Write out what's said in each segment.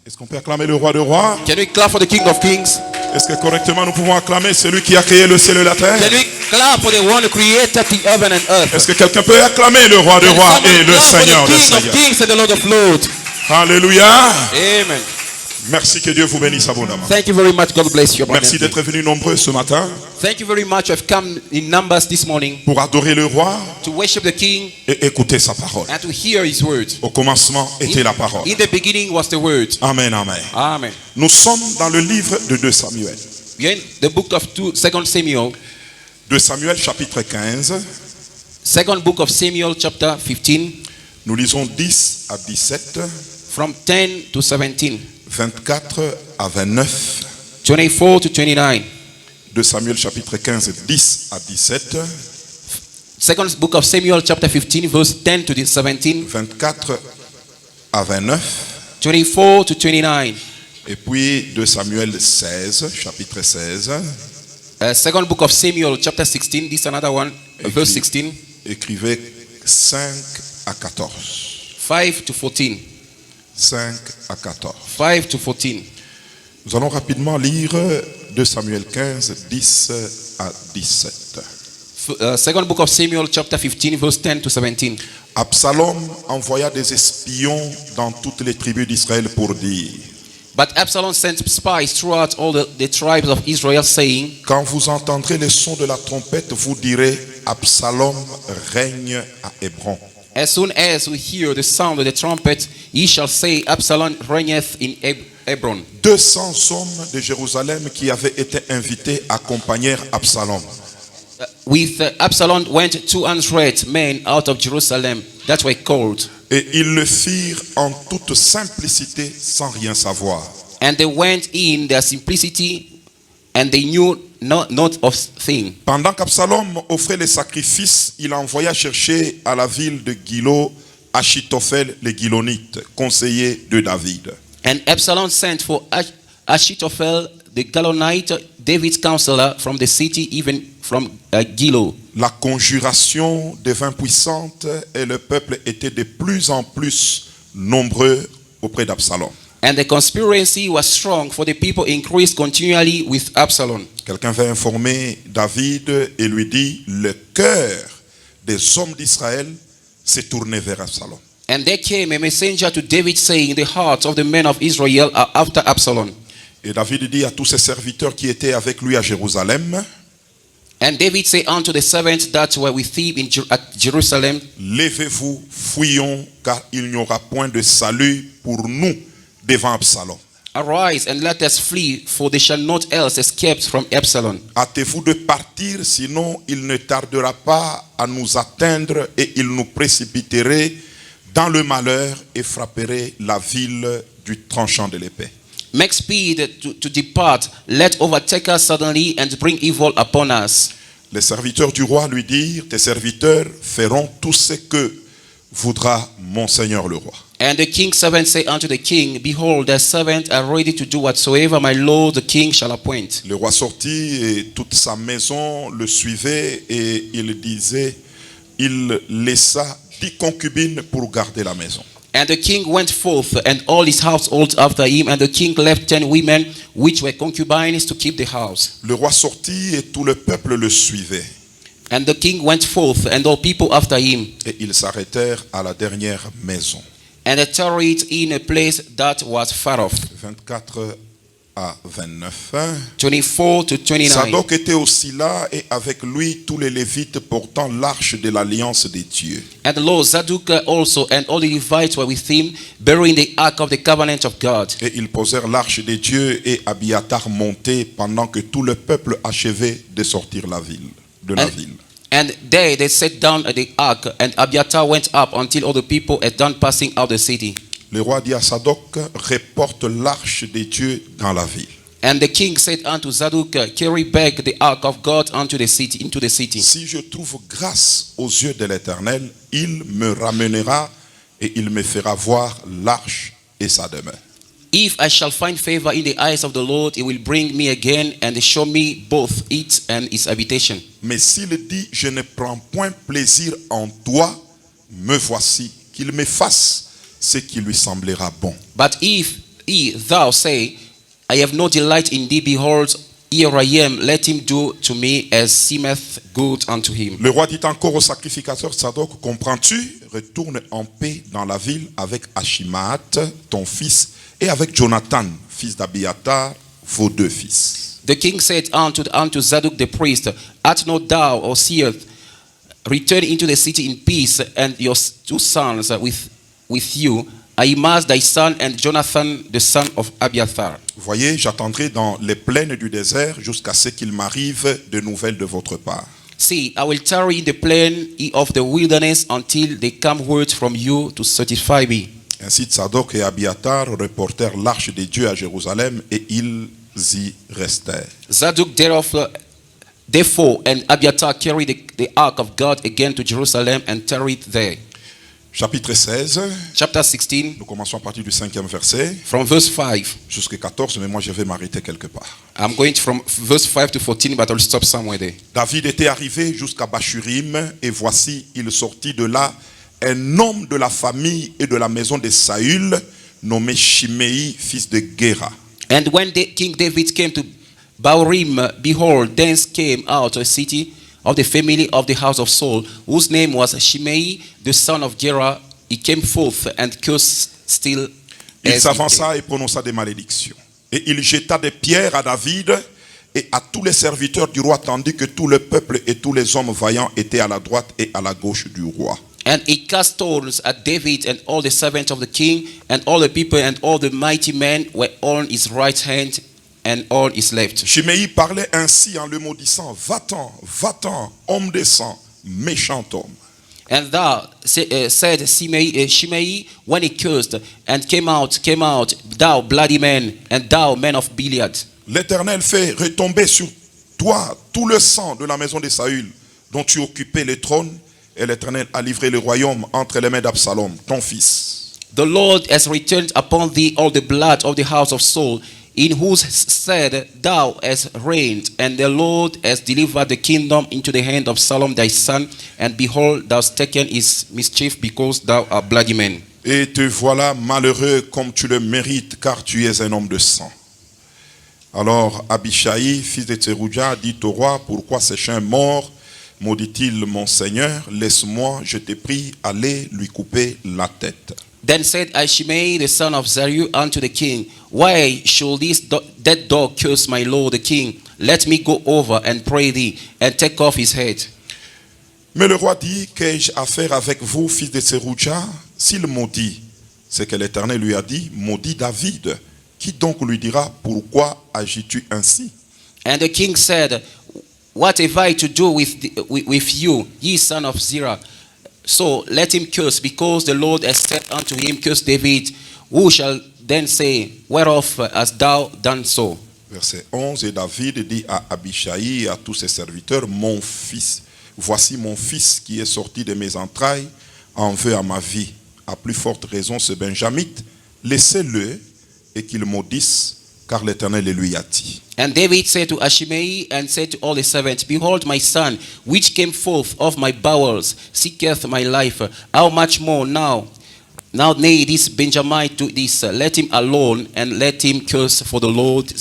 Est-ce qu'on peut acclamer le roi des rois? Can we clap for the King of Kings? Est-ce que correctement nous pouvons acclamer celui qui a créé le ciel et la terre? Can we clap for the one who created the heaven and earth? Est-ce que quelqu'un peut acclamer le roi des Can rois someone et le clap for Seigneur the des King of seigneurs? Kings and the Lord of Lords? Alléluia. Amen. Merci, que Dieu vous bénisse abondamment. Thank you very much. God bless you. Merci d'être venus nombreux ce matin Thank you very much. I've come in numbers this morning pour adorer le roi to worship the King et écouter sa parole. and to hear His word. Au commencement était la parole. In the beginning was the word. Amen, amen. Amen. Nous sommes dans le livre de 2 Samuel. We are in the book of 2 Samuel. 2 Samuel chapitre 15. Second book of Samuel chapter 15 Nous lisons 10 à 17, from 10 to 17, 24 à 29. 24 to 29. 2 Samuel chapitre 15, 10 à 17, Second book of Samuel chapter 15 verse 10 to 17, 24 à 29. 24 to 29. Et puis 2 Samuel 16, chapitre 16, Second book of Samuel chapter 16, this is another one, verse 16, écrivez 5 à 14. 5 to 14. 5 à 14. 5 to 14. Nous allons rapidement lire 2 Samuel 15, 10 à 17. Second book of Samuel chapter 15 verse 10 to 17. Absalom envoya des espions dans toutes les tribus d'Israël pour dire: But Absalom sent spies throughout all the tribes of Israel, saying, quand vous entendrez les sons de la trompette, vous direz: Absalom règne à Hébron. as soon as we hear the sound of the trumpet, ye shall say, Absalom reigneth in Hebron. 200 hommes de Jérusalem qui avaient été invités accompagnèrent Absalom. With Absalom went 200 men out of Jerusalem that were called, Et ils le firent en toute simplicité, sans rien savoir. and they went in their simplicity, and they knew not of thing. Pendant qu'Absalom offrait les sacrifices, il envoya chercher à la ville de Gilo Achitophel le Gilonite, conseiller de David. And Absalom sent for Achitophel the Gilonite, David's counselor, from the city, even from Gilo. La conjuration devint puissante et le peuple était de plus en plus nombreux auprès d'Absalom. And the conspiracy was strong, for the people increased continually with Absalom. Quelqu'un vint informer David et lui dit: le cœur des hommes d'Israël s'est tourné vers Absalom. And there came a messenger to David, saying, the hearts of the men of Israel are after Absalom. Et David dit à tous ses serviteurs qui étaient avec lui à Jérusalem: And David said unto the servants that were with him at Jerusalem, levez-vous, fuyons, car il n'y aura point de salut pour nous devant Absalom. arise and let us flee, for they shall not else escape from Absalom. Hâtez-vous de partir, sinon il ne tardera pas à nous atteindre et il nous précipiterait dans le malheur et frapperait la ville du tranchant de l'épée. Make speed to depart, let overtake us suddenly and bring evil upon us. Les serviteurs du roi lui dirent: tes serviteurs feront tout ce que voudra mon Seigneur le roi. And the king's servants say unto the king, behold, thy servants are ready to do whatsoever my lord the king shall appoint. Le roi sortit et toute sa maison le suivait et il laissa 10 concubines pour garder la maison. And the king went forth, and all his household after him, and the king left 10 women which were concubines to keep the house. Le roi sortit et tout le peuple le suivait. And the king went forth, and all people after him, Et ils s'arrêtèrent à la dernière maison. and they tarried in a place that was far off. 24 à 29. 24 to 29. Sadoc était aussi là et avec lui tous les Lévites portant l'arche de l'alliance des dieux. And the Lord Zadok also, and all the Levites were with him, bearing the ark of the covenant of God. Et ils posèrent l'arche des dieux et Abiathar montait pendant que tout le peuple achevait de sortir de la ville. And there they set down the ark, and Abiathar went up until all the people had done passing out the city. Le roi dit à Sadoc: reporte l'arche des dieux dans la ville. And the king said unto Zadok, carry back the ark of God into the city. Si je trouve grâce aux yeux de l'Éternel, il me ramènera et il me fera voir l'arche et sa demeure. If I shall find favor in the eyes of the Lord, he will bring me again and show me both it and its habitation. Mais s'il dit: je ne prends point plaisir en toi, me voici, qu'il me fasse ce qui lui semblera bon. But if thou say, I have no delight in thee, behold, here I am, let him do to me as seemeth good unto him. Le roi dit encore au sacrificateur Tsadok, comprends-tu? Retourne en paix dans la ville avec Achimaat, ton fils, et avec Jonathan, fils d'Abiatar, vos deux fils. The king said unto Zadok the priest, art not thou, or seest, return into the city in peace, and your two sons with you, Ahimaaz thy son, and Jonathan the son of Abiathar. Voyez, j'attendrai dans les plaines du désert jusqu'à ce qu'il m'arrive de nouvelles de votre part. See, I will tarry in the plain of the wilderness until they come word from you to certify me. Ainsi Tsadok et Abiatar reportèrent l'arche de Dieu à Jérusalem et ils y restèrent. Zadok therefore and Abiathar carried the ark of God again to Jerusalem and tarried there. Chapitre 16, Chapter 16, nous commençons à partir du 5e verset from verse 5. jusqu'au 14, mais moi je vais m'arrêter quelque part. I'm going from verse 5 to 14, but I'll stop somewhere there. David était arrivé jusqu'à Bachurim, et voici, il sortit de là un homme de la famille et de la maison de Saül, nommé Shimei, fils de Gera. And when King David came to Bahurim, behold, thence came out a city of the family of the house of Saul, whose name was Shimei, the son of Gera. He came forth and cursed still. Il as he s'avança et prononça des malédictions. Et il jeta des pierres à David et à tous les serviteurs du roi, tandis que tout le peuple et tous les hommes vaillants étaient à la droite et à la gauche du roi. And he cast stones at David and all the servants of the king, and all the people and all the mighty men were on his right hand and on his left. Shimei parlait ainsi en le maudissant, va-t'en, homme de sang, méchant homme. And thou said Shimei, when he cursed, and came out, thou bloody man, and thou man of Gilead. L'Éternel fait retomber sur toi tout le sang de la maison de Saül, dont tu occupais le trône, et l'Éternel a livré le royaume entre les mains d'Absalom, ton fils. The Lord has returned upon thee all the blood of the house of Saul, in whose stead thou hast reigned, and the Lord has delivered the kingdom into the hand of Solomon thy son, and behold, thou hast taken his mischief, because thou art bloody man. Et te voilà malheureux comme tu le mérites, car tu es un homme de sang. Alors Abishai, fils de Tserouja, dit au roi, pourquoi ces chiens morts maudit-il mon Seigneur? Laisse-moi, je te prie, aller lui couper la tête. Then said Shimei the son of Zeruiah unto the king, why should this dead dog curse my lord the king? Let me go over and pray thee, and take off his head. Mais le roi dit, qu'ai-je affaire avec vous, fils de Tserouja? S'il maudit, c'est que l'Éternel lui a dit, maudit David. Qui donc lui dira, pourquoi agis-tu ainsi? And the king said, what have I to do with you, ye son of Zerah? So let him curse, because the Lord has said unto him, curse David. Who shall then say, whereof hast thou done so? Verset 11, et David dit à Abishai et à tous ses serviteurs, mon fils, voici mon fils qui est sorti de mes entrailles, en veut à ma vie. À plus forte raison ce Benjamite, laissez-le et qu'il maudisse, car l'Éternel le lui a dit. And David said to Shimei and said to all the servants, behold, my son, which came forth of my bowels, seeketh my life. How much more now? Now, nay, this Benjamite do this. Let him alone, and let him curse, for the Lord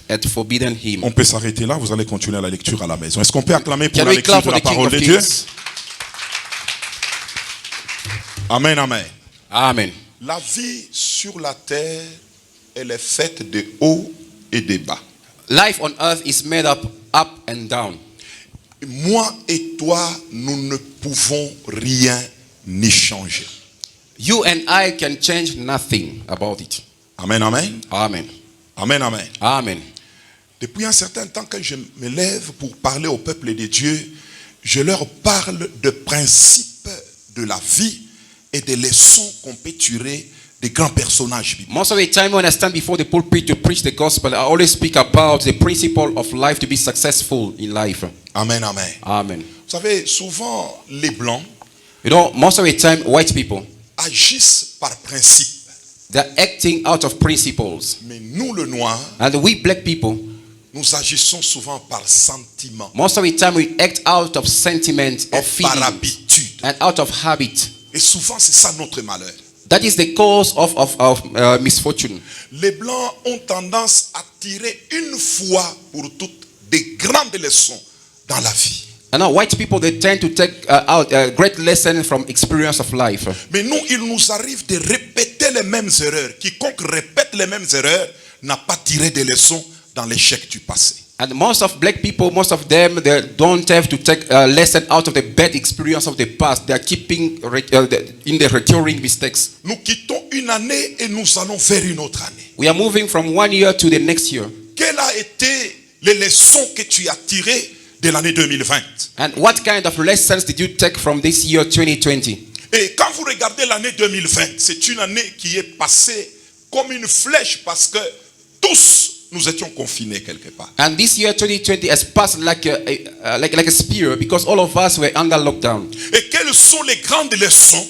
hath forbidden him. On peut s'arrêter là, vous allez continuer la lecture à la maison. Est-ce qu'on peut acclamer pour Can la we lecture clap de for la the King parole of de Dieu? Kings? Amen, amen. Amen. La vie sur la terre, elle est faite de haut et de bas. Life on earth is made up and down. Moi et toi, nous ne pouvons rien ni changer. You and I can change nothing about it. Amen, amen. Amen. Amen, amen. Amen. Depuis un certain temps que je me lève pour parler au peuple de Dieu, je leur parle de principes de la vie et des leçons qu'on peut tirer des grands personnages bibliques. Most of the time when I stand before the pulpit to preach the gospel, I always speak about the principle of life to be successful in life. Amen, amen. Amen. Vous savez, souvent les blancs You know, most of the time white people, agissent par principe. they're acting out of principles. Mais nous, le noir, And we black people, nous agissons souvent par sentiment most of the time we act out of sentiment, et of par feeling, habitude. and out of habit. Et souvent, c'est ça notre malheur. That is the cause of misfortune. Les Blancs ont tendance à tirer une fois pour toutes des grandes leçons dans la vie. And now white people, they tend to take out a great lesson from experience of life. Mais nous, il nous arrive de répéter les mêmes erreurs. Quiconque répète les mêmes erreurs n'a pas tiré des leçons dans l'échec du passé. And most of black people, most of them, they don't have to take a lesson out of the bad experience of the past. They are keeping in the recurring mistakes. Nous quittons une année et nous allons vers une autre année. We are moving from one year to the next year. Quelles ont été les leçons que tu as tirées de l'année 2020? And what kind of lessons did you take from this year 2020? Et quand vous regardez l'année 2020, c'est une année qui est passée comme une flèche parce que tous nous étions confinés quelque part. And this year 2020 has passed like a spear because all of us were under lockdown. Et quelles sont les grandes leçons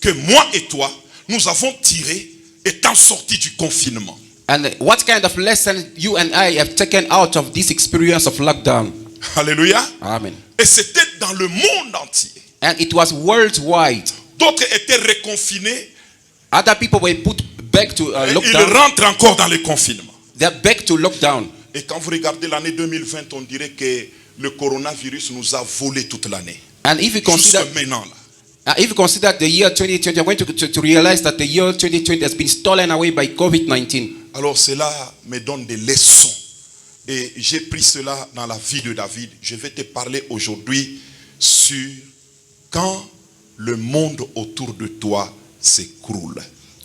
que moi et toi, nous avons tirées étant sortis du confinement? And what kind of lesson you and I have taken out of this experience of lockdown? Alléluia. Amen. Et c'était dans le monde entier. And it was worldwide. D'autres étaient reconfinés. Other people were put back to Et ils lockdown. rentrent encore dans le confinement. They're back to lockdown. Et quand vous regardez l'année 2020, on dirait que le coronavirus nous a volé toute l'année. And if you consider, Jusque maintenant là. if you consider the year 2020, you're going to realize that the year 2020 has been stolen away by COVID-19. Alors cela me donne des leçons. Et j'ai pris cela dans la vie de David. Je vais te parler aujourd'hui sur quand le monde autour de toi s'écroule.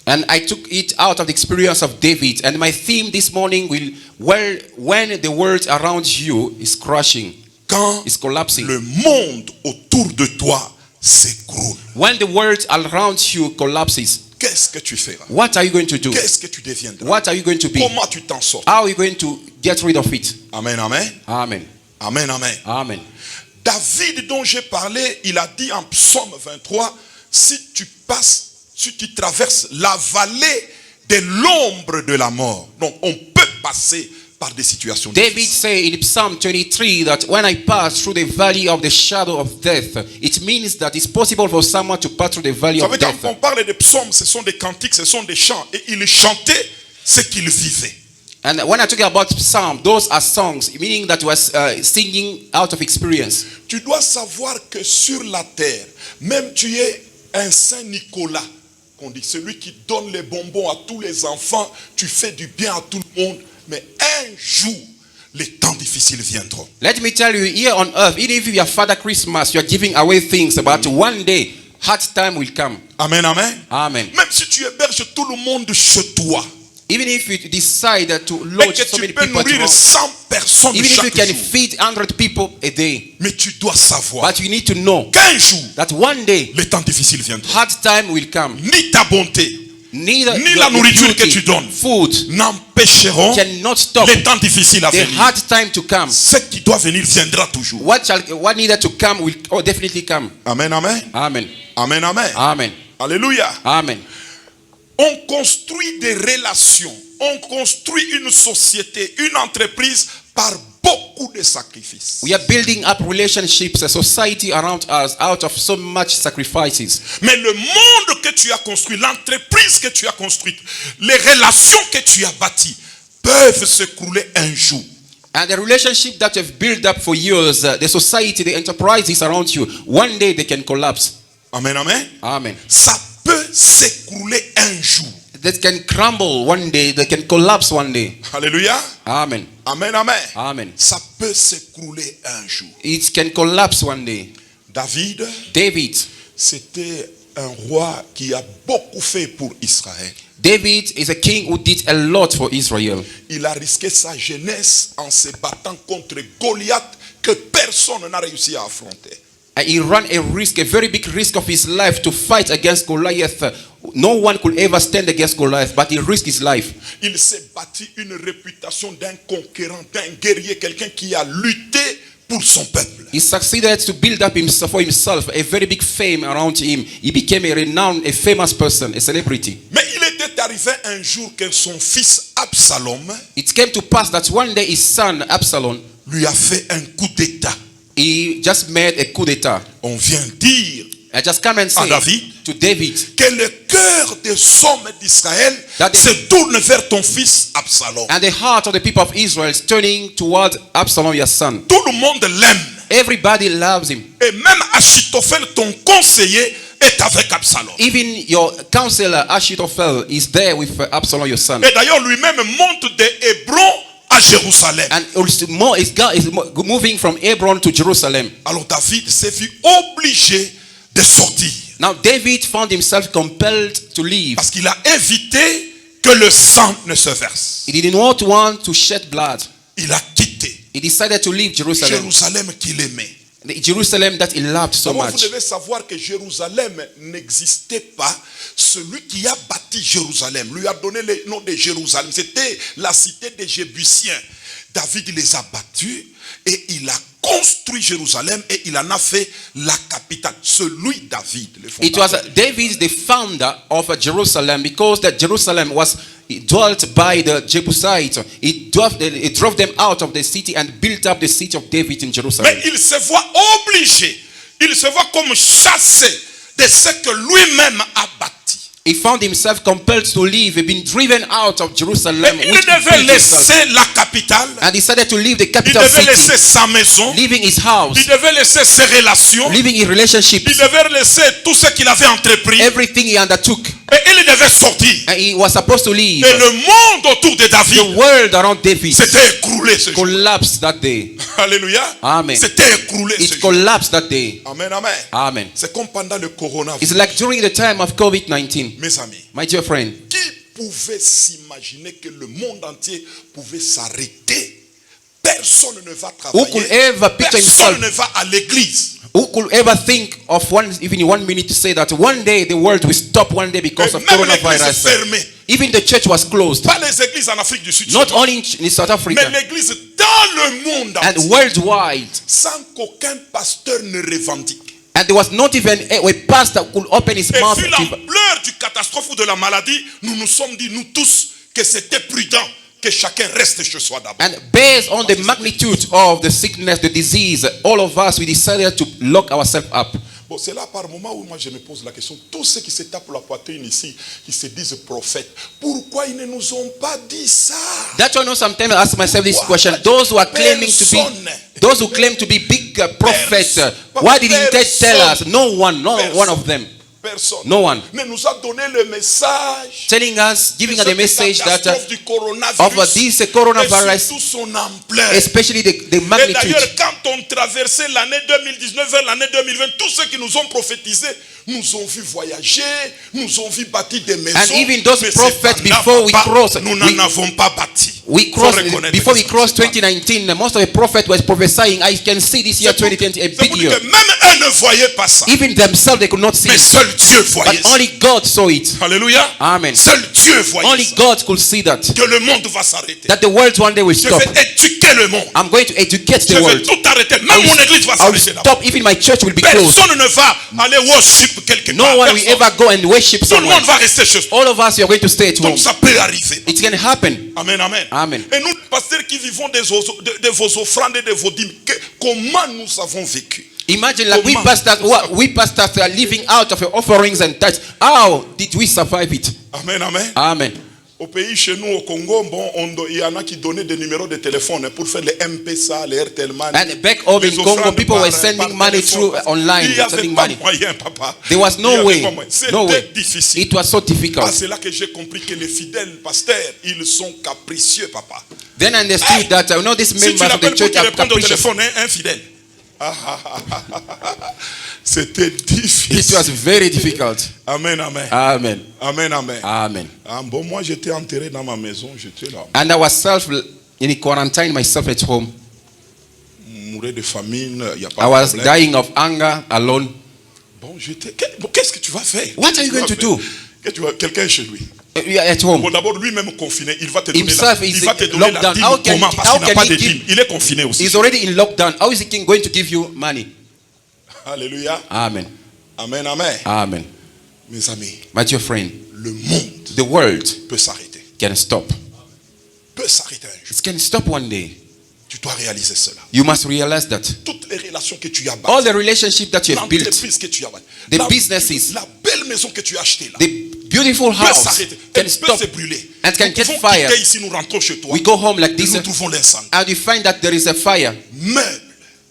And I took it out of the experience of David. And my theme this morning will, when the world around you is crashing, Quand is collapsing. le monde autour de toi s'écroule. When the world around you collapses, Qu'est-ce que tu feras? what are you going to do? Qu'est-ce que tu deviendras? What are you going to be? Comment tu t'en sors? How are you going to get rid of it? Amen, amen. Amen. Amen, amen. Amen. David dont j'ai parlé, il a dit en psaume 23, si tu traverses la vallée de l'ombre de la mort. Donc on peut passer par des situations David difficiles. say in Psalm 23 that when I pass through the valley of the shadow of death, it means that it's possible for someone to pass through the valley Ça of veut dire death. qu'on parle de psaumes, ce sont des cantiques, ce sont des chants. Et il chantait ce qu'il vivait. And when I talk about Psalm, those are songs, meaning that was singing out of experience. Tu dois savoir que sur la terre, même tu es un Saint Nicolas, qu'on dit, celui qui donne les bonbons à tous les enfants, tu fais du bien à tout le monde, mais un jour, les temps difficiles viendront. Let me tell you, here on earth, even if you are Father Christmas, you are giving away things, but one day, hard time will come. Amen, amen. Amen. Même si tu héberges tout le monde chez toi, Even if you decide to mais lodge que so tu many peux people at nourrir home, 100 personnes even if you chaque can jour, feed 100 people a day, mais tu dois savoir but you need to know qu'un jour, that one day, les temps difficiles viendront. hard time will come. Ni ta bonté, Neither ni la your nourriture que beauty, tu donnes food n'empêcheront cannot stop les temps difficiles à the venir. hard time to come. Ce qui doit venir viendra toujours. What needed to come will definitely come. Amen, amen. Amen. Amen, amen. Amen. Alléluia. Amen. On construit des relations, on construit une société, une entreprise par beaucoup de sacrifices. We are building up relationships, a society around us out of so much sacrifices. Mais le monde que tu as construit, l'entreprise que tu as construite, les relations que tu as bâties peuvent s'écrouler un jour. And the relationship that you've built up for years, the society, the enterprises around you, one day they can collapse. Amen, amen. Amen. Ça peut s'écrouler un jour. They can crumble one day, they can collapse one day. Alléluia. Amen. Amen, amen. Amen. Ça peut s'écrouler un jour. It can collapse one day. David, David. c'était un roi qui a beaucoup fait pour Israël. David is a king who did a lot for Israel. Il a risqué sa jeunesse en se battant contre Goliath que personne n'a réussi à affronter. And he ran a very big risk of his life to fight against Goliath. No one could ever stand against Goliath, but he risked his life. Il s'est bâti une réputation d'un conquérant, d'un guerrier, quelqu'un qui a lutté pour son peuple. He succeeded to build up for himself a very big fame around him. He became a renowned, a famous person, a celebrity. Mais il était arrivé un jour que son fils Absalom It came to pass that one day his son Absalom, lui a fait un coup d'état. he just made a coup d'état. On vient dire I just come and à say David to David que le cœur des hommes d'Israël That se tourne vers ton fils Absalom. and the heart of the people of Israel is turning toward Absalom, your son. Tout le monde l'aime. Everybody loves him. Et même Achitophel, ton conseiller, est avec Absalom. Even your counselor Ahithophel is there with Absalom, your son. Et d'ailleurs, lui-même monte de Hébron à Jérusalem. And also more is moving from Hebron to Jerusalem. Alors David s'est vu obligé de sortir. Now David found himself compelled to leave. Parce qu'il a évité que le sang ne se verse. He did not want to shed blood. Il a quitté He decided to leave Jerusalem. Jérusalem qu'il aimait. The Jerusalem that he loved so D'abord, vous much. devez savoir que Jérusalem n'existait pas. Celui qui a bâti Jérusalem lui a donné le nom de Jérusalem. C'était la cité des Jébusiens. David les a battus et il a construit Jérusalem et il en a fait la capitale. Celui David, le It was fondateur. David, the founder of Jerusalem, because that Jerusalem was dwelt by the Jebusites. He drove them out of the city and built up the city of David in Jerusalem. Mais il se voit obligé, il se voit comme chassé de ce que lui-même a bâti. He found himself compelled to leave. He'd been driven out of Jerusalem, Et il which he devait built himself, laisser la capitale, and decided to leave the il capital devait laisser city, sa maison, leaving his house, il devait laisser ses relations, leaving his il relationships, devait laisser tout ce qu'il avait entrepris everything he undertook, et il devait sortir. and he was supposed to leave. Et le monde autour de The David world around David s'était écroulé ce jour. collapsed that day. Alléluia. Amen. S'était écroulé ce It jour. collapsed that day. Amen, amen. Amen. C'est comme pendant le coronavirus. It's like during the time of COVID-19, Mes amis, my dear friend. qui pouvait s'imaginer que le monde entier pouvait s'arrêter? Personne ne va Who could travailler. ever picture Personne himself? ne va à l'église. Who could ever think of even in 1 minute to say that one day the world will stop one day because Et of même l'église est coronavirus? fermée. Even the church was closed. Pas les églises en Afrique du Sud. Not only in South mais Africa l'église dans le monde and entier. worldwide. Sans qu'aucun pasteur ne revendique. And there was not even a pastor who could open his Et mouth. vu l'ampleur du catastrophe ou de la maladie, nous nous sommes dit, nous tous, que c'était prudent que chacun reste chez soi d'abord. And based on the magnitude of the sickness, the disease, all of us, we decided to lock ourselves up. Bon, c'est là par moment où moi je me pose la question, tous ceux qui se tapent la poitrine ici, qui se disent prophètes, pourquoi ils ne nous ont pas dit ça? That's why I know sometimes I ask myself this question. Those who are claiming to be, those who claim to be big prophets, why didn't they tell us? No one, not one of them. Personne No one. ne nous a donné le message Telling us, giving us the message that du of coronavirus this et coronavirus, surtout son ampleur. especially the Et magnitude. d'ailleurs, quand on traversait l'année 2019 vers l'année 2020, tous ceux qui nous ont prophétisé nous ont vu voyager, nous ont vu bâtir des maisons. And even those mais prophets, cependant, before we papa, cross, nous n'en avons pas bâti. We Faut crossed, reconnaître before we que crossed c'est pas. 2019, most of the prophets were prophesying, I can see this year C'est pour- 2020 a c'est pour big dire year. que même eux ne voyaient pas ça. Even themselves, they could not see Mais it. seul Dieu voyait But ça. only God saw it. Alléluia. Amen. Seul Dieu voyait Only ça. God could see that. Que le monde va s'arrêter. That the world one day will Je stop. vais éduquer le monde. I'm going to educate Je the vais world. tout arrêter. I Même mon will, église va I will s'arrêter là-bas. stop. Even my church will be closed. Personne ne va aller worship quelque No part. one will Personne. ever go and worship Tout le someone. monde va rester chez soi. All of us are going to stay at home. Donc ça peut arriver. It can happen. Amen, amen. Amen. Et nous, pasteurs qui vivons de vos offrandes et de vos dîmes, comment nous avons vécu? Imagine like we Comment? pastors are living out of your offerings and tithes. How did we survive it? Amen, amen. Amen. Au pays, chez nous, au Congo, bon, il y en a qui donnaient des numéros de téléphone pour faire les MPSA, les Airtel Money. And back home les in Congo, offrandes people par- were sending par money téléphone. through online, Il n'y avait sending pas money. moyen, papa. There was Il y no avait way. pas moyen. C'était No way. difficile. It was so difficult. C'est là que j'ai compris que les fidèles pasteurs, ils sont capricieux, papa. Then I understood that these Si tu members of l'appelles the pour church qu'il are réponde au capricious. téléphone, infidèle. C'était difficile. It was very difficult. Amen, amen. Amen. Amen, amen. Amen. Ah, bon, moi j'étais enterré dans ma maison, j'étais là. And I was in quarantine myself at home. Mourir de famine, il n'y a pas I de was problème. dying of hunger alone. Bon, qu'est-ce que tu vas faire? What are you going to do? Quelqu'un est chez lui. You are at home. Bon, d'abord, lui-même confiné, il va te donner Himself la, is il va te donner la locked down. dîme. How can- Comment? Parce how qu'il n'a can pas he de give- dîme. Il est confiné aussi. He's already in lockdown. How is he going to give you money? Alléluia. Amen. Amen, amen. Amen. Mes amis, My dear friend, le monde the world peut s'arrêter. can stop. Peut s'arrêter un jour. It can stop one day. Tu dois réaliser cela. You must realize that Toutes les relations relations que tu as all bâties, the relationships that you have built, l'entreprise que tu as bâtie, the businesses, la belle maison que tu as achetée là, the beautiful peut house s'arrêter, can elle peut stop se brûler. and can Nous get pouvons fire. quitter ici, nous rentrons chez toi, We go home like et this, nous trouvons l'incendie. and you find that there is a fire. Meubles,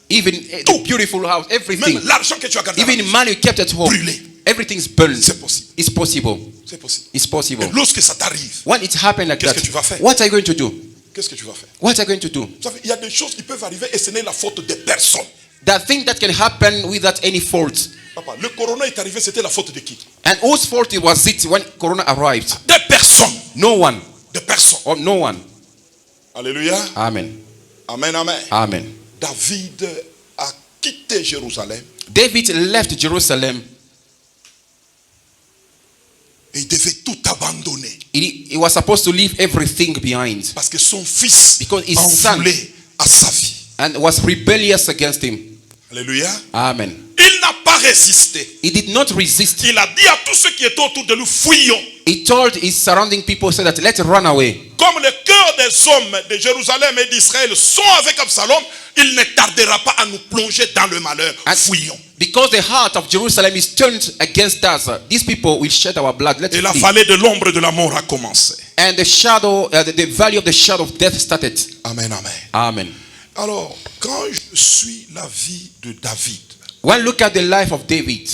Even the beautiful house, everything, même l'argent que tu as gardé à la even maison, money you kept at home, brûlé. everything's burned. C'est possible. It's possible. C'est possible. It's possible. Et lorsque ça t'arrive, When it happened like Qu'est-ce that, que tu vas faire? what are you going to do? qu'est-ce que tu vas faire? What are you going to do? Vous savez, il y a des choses qui peuvent arriver et ce n'est la faute de personne. There are things that can happen without any fault. Papa, le corona est arrivé, c'était la faute de qui? And whose fault it was it when Corona arrived? Des personnes. No one. Des personnes. Or no one. Alléluia. Amen. Amen, amen. Amen. David a quitté Jérusalem David left Jerusalem. et il devait tout abandonner He was supposed to leave everything behind parce que son fils Because his en son- voulait à sa vie. and was rebellious against him. Alléluia. Amen. Il n'a pas résisté. He did not resist. Il a dit à tous ceux qui étaient autour de lui, fuyons. He told his surrounding people so that let's run away. Comme le cœur des hommes de Jérusalem et d'Israël sont avec Absalom, il ne tardera pas à nous plonger dans le malheur. And Fuyons. because the heart of Jerusalem is turned against us, these people will shed our blood. Let's Et la flee. vallée de l'ombre de la mort a commencé. And the shadow, the valley of the shadow of death started. Amen, amen. Amen. Alors, quand je suis la vie de David, When we look at the life of David,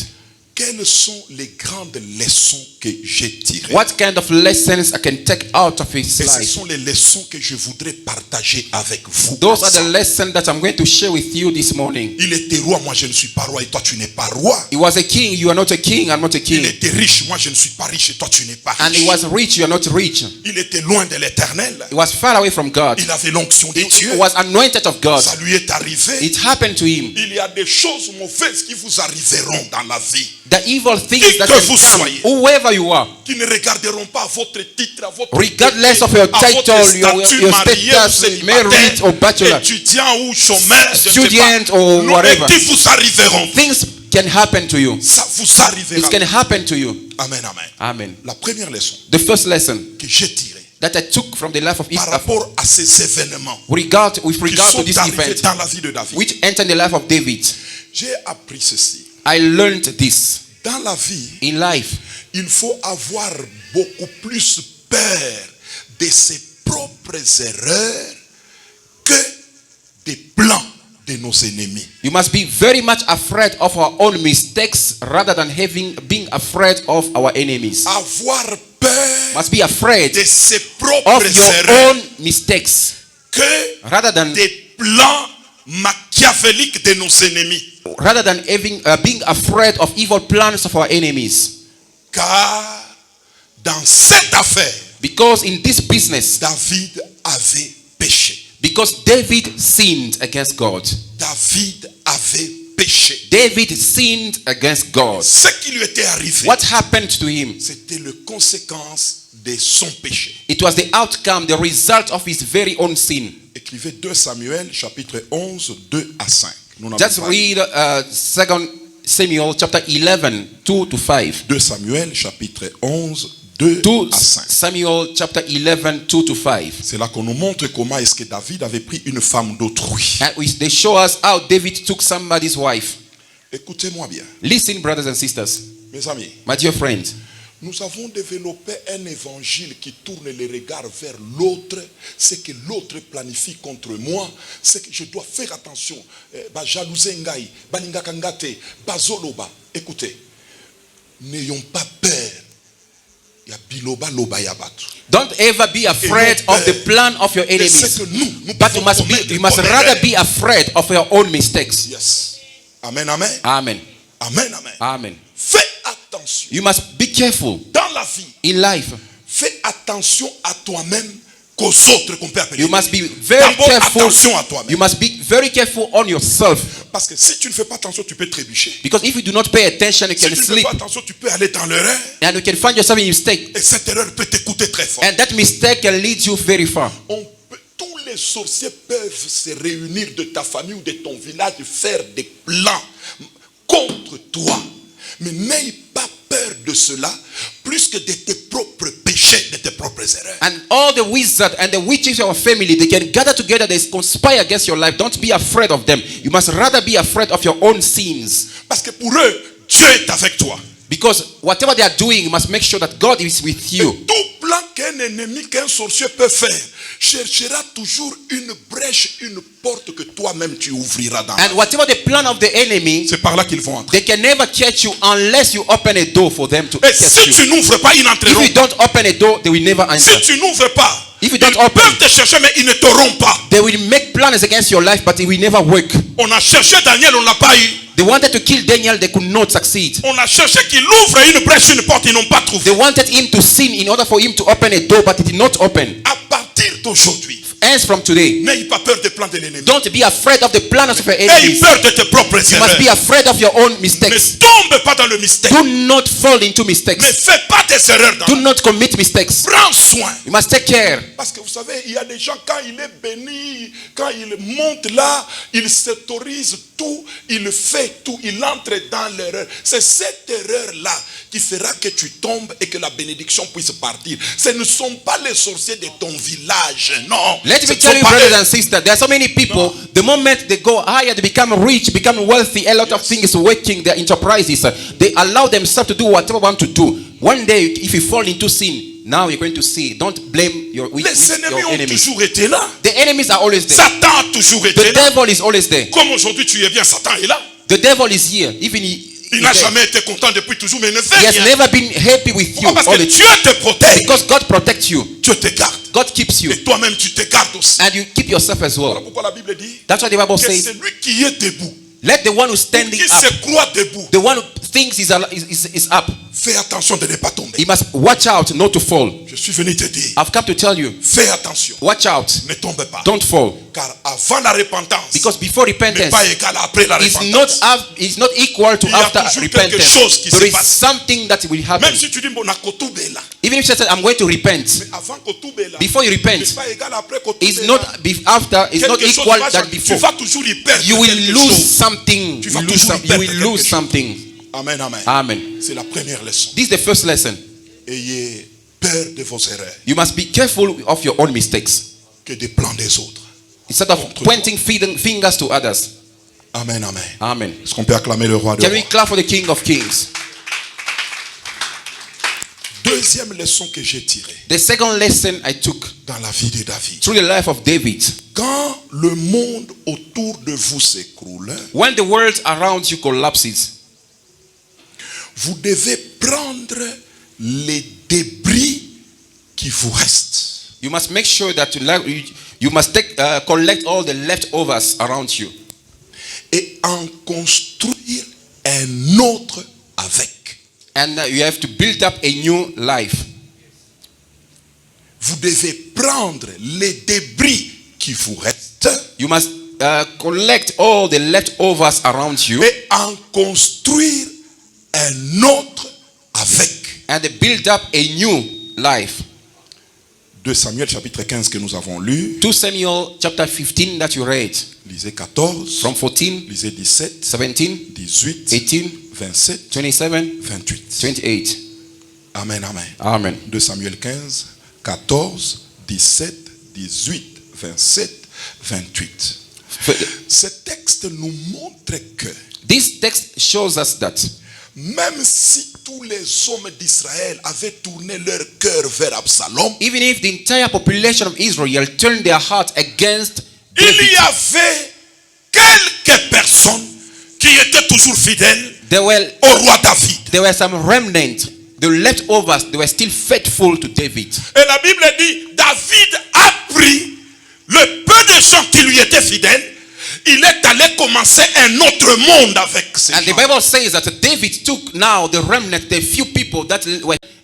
quelles sont les grandes leçons que j'ai tirées? what kind of lessons I can take out of his Et ce life? sont les leçons que je voudrais partager avec vous. Those are the lessons that I'm going to share with you this morning. Il était roi, moi je ne suis pas roi, et toi tu n'es pas roi. He was a king, you are not a king, I'm not a Il king. était riche, moi je ne suis pas riche, et toi tu n'es pas And he riche. was rich, you are not rich. Il était loin de l'éternel. He was far away from God. Il avait l'onction de He Dieu. was anointed of God. Ça lui est arrivé. It happened to him. Il y a des choses mauvaises qui vous arriveront dans la vie, The evil things Qui that que can vous come, soyez. whoever you are, qui ne regarderont pas à votre titre, à votre regardless beauté, of your à votre title, statut, your marié ou status, célibataire, married or bachelor, étudiant ou chômeur, je ne sais student pas. or Nous, whatever. et qui vous arriveront. things can happen to you. Ça vous arrivera. It can happen to you. Amen, amen. Amen. La première leçon The first lesson que j'ai tirée that I took from the life of par rapport à ces événements with regard qui to sont this arrivés event, dans la vie de David, which entered the life of David, j'ai appris ceci. I learned this. Dans la vie, In life, il faut avoir beaucoup plus peur de ses propres erreurs que des plans de nos ennemis. you must be very much afraid of our own mistakes rather than being afraid of our enemies. Avoir peur Must be afraid de ses of propres your erreurs own mistakes que rather than des plans machiavéliques de nos ennemis. being afraid of evil plans of our enemies. Car dans cette affaire, Because in this business, David avait péché. because David sinned against God. David avait péché. David sinned against God. Ce qui lui était arrivé, What happened to him? c'était la conséquence de son péché. It was the outcome, the result of his very own sin. Écrivez 2 Samuel chapitre 11, 2 à 5. Nous n'avons Just pas- read 2 Samuel chapter 11, 2 to 5. 2 Samuel chapitre 11, 2 2 à 5. Samuel chapter 11, 2 to 5. C'est là qu'on nous montre comment est-ce que David avait pris une femme d'autrui. And they show us how David took somebody's wife. Écoutez-moi bien, Listen, brothers and sisters, mes amis. my dear friends. Nous avons développé un évangile qui tourne les regards vers l'autre. Ce que l'autre planifie contre moi, c'est que je dois faire attention. Jalousengai, balingakangate, bazoloba. Écoutez, n'ayons pas peur. Il y a biloba loba yabatu. Don't ever be afraid of the plan of your Et c'est enemies. que nous But you must commettre rather erreur. be afraid of your own mistakes. Yes. Amen, amen. Amen. Amen, amen. Amen. Fais attention. You must be careful Dans la vie, in life. fais attention à toi-même qu'aux autres qu'on peut appeler. You must be very D'abord, careful. attention à toi-même. You must be very careful on yourself. Parce que si tu ne fais pas attention, tu peux trébucher. Because if you do not pay attention, you Si can tu ne fais slip pas attention, tu peux aller dans l'erreur. and you can find yourself in mistake. Et cette erreur peut t'écouter très fort. And that mistake can lead you very far. Tous les sorciers peuvent se réunir de ta famille ou de ton village et faire des plans contre toi. Mais n'aie pas peur de cela, plus que de tes propres péchés. t'empêcher de tes propres erreurs. And all the wizards and the witches of your family, they can gather together, they conspire against your life. Don't be afraid of them. You must rather be afraid of your own sins. Parce que pour eux, Dieu est avec toi. Because whatever they are doing, you must make sure that God is with you. Et tout plan qu'un ennemi, qu'un sorcier peut faire, cherchera toujours une brèche, une porte que toi-même tu ouvriras dans. And whatever the plan of the enemy, C'est par là qu'ils vont entrer. they can never catch you unless you open a door for them to Et catch si you. tu n'ouvres pas, ils n'entreront If you pas. don't open a door, they will never enter. Si tu n'ouvres pas, If you ils don't open, peuvent te chercher, mais ils ne t'auront pas. they will make plans against your life, but it will never work. On a cherché Daniel, on ne l'a pas eu. They wanted to kill Daniel, they could not succeed. On a cherché qu'il ouvre une brèche, une porte, ils n'ont pas trouvé. They wanted him to sin in order for him to open a door, but it did not open. À partir d'aujourd'hui, As from today, n'aie pas peur des plans de l'ennemi. don't be afraid of the plans of your Aie enemies. peur de tes propres You must be erreurs. afraid of your own Ne mistakes. tombe pas dans le mystère. Do not fall into Ne mistakes. fais pas des erreurs dans Do not commit mistakes. Prends soin. You must take care. Parce que vous savez, il y a des gens, quand il est béni, quand il monte là, il s'autorise tout, il fait tout, il entre dans l'erreur. C'est cette erreur-là qui fera que tu tombes et que la bénédiction puisse partir. Ce ne sont pas les sorciers de ton village, non. Let Ce me ne tell sont you, pas brothers eux. and sisters, there are so many people, the moment they go higher, they become rich, become wealthy, a lot of things working, their enterprises, they allow themselves to do whatever they want to do. One day, if you fall into sin, now you're going to see. Don't blame your Les ennemis ont enemies. toujours été là. The enemies are always there. Satan a toujours The été là. devil is always there. Comme aujourd'hui tu es bien, Satan est là. The devil is here. Even Il n'a jamais été content depuis toujours, mais il ne fait he has rien. never been happy with you. Pourquoi? Parce all que the Dieu te protège. Because God protects you. Dieu te garde. God keeps you. Et toi-même, tu te gardes aussi. And you keep yourself as Voilà well. pourquoi la Bible dit That's what the Bible que says. celui qui est debout, Let the one who's standing qui up, se croit debout, the one who thinks is up, fais attention de ne pas tomber. he must watch out not to fall. Je suis venu te dire, I've come to tell you, fais attention, watch out, ne tombe pas. don't fall. Car avant la repentance, Because before n'est repentance pas égal à après la is repentance. not equal to Il y a after toujours quelque repentance. chose qui There se is passe. something that will happen. Même si tu dis, bon, nakotube là. Even if you said, I'm going to repent, Mais avant kotube là, before you n'est repent, pas égal à après kotube it's là. not after, it's not Quelque chose equal va than changer. Tu before. vas toujours y perdre You will quelque lose chose. something. Tu You vas will lose toujours some- perdre you will quelque lose chose. something. Amen, amen. Amen. C'est la première leçon. This is the first lesson. Ayez peur de vos erreurs You must be careful of your own mistakes que des plans des autres. instead of pointing fingers to others. Amen, amen. Amen. Est-ce qu'on peut acclamer le roi de Can rois? we clap for the King of Kings? Deuxième leçon que j'ai tirée The second lesson I took dans la vie de David. through the life of David. Quand le monde autour de vous s'écroule, When the world around you collapses, vous devez prendre les débris qui vous restent you must make sure that you must collect all the leftovers around you et en construire un autre avec. and you have to build up a new life. Vous devez prendre les débris qui vous restent You must collect all the leftovers around you et en construire un autre avec. and build up a new life. 2 Samuel chapitre 15 que nous avons lu. 2 Samuel chapter 15 that you read, Lisez 14, from 14, lisez 17, 17, 18, 18, 27, 27, 28. 28. Amen, amen. Amen. 2 Samuel 15, 14, 17, 18, 27, 28. Ce texte nous montre que This text shows us that même si tous les hommes d'Israël avaient tourné leur cœur vers Absalom, even if the entire population of Israel turned their heart against il David, y avait quelques personnes qui étaient toujours fidèles there au roi David. were some remnant, the leftovers, they were still faithful to David. Et la Bible dit, David a pris le peu de gens qui lui étaient fidèles, il est allé commencer un autre monde avec ces And the gens. Bible says that David took now the remnant, the few people that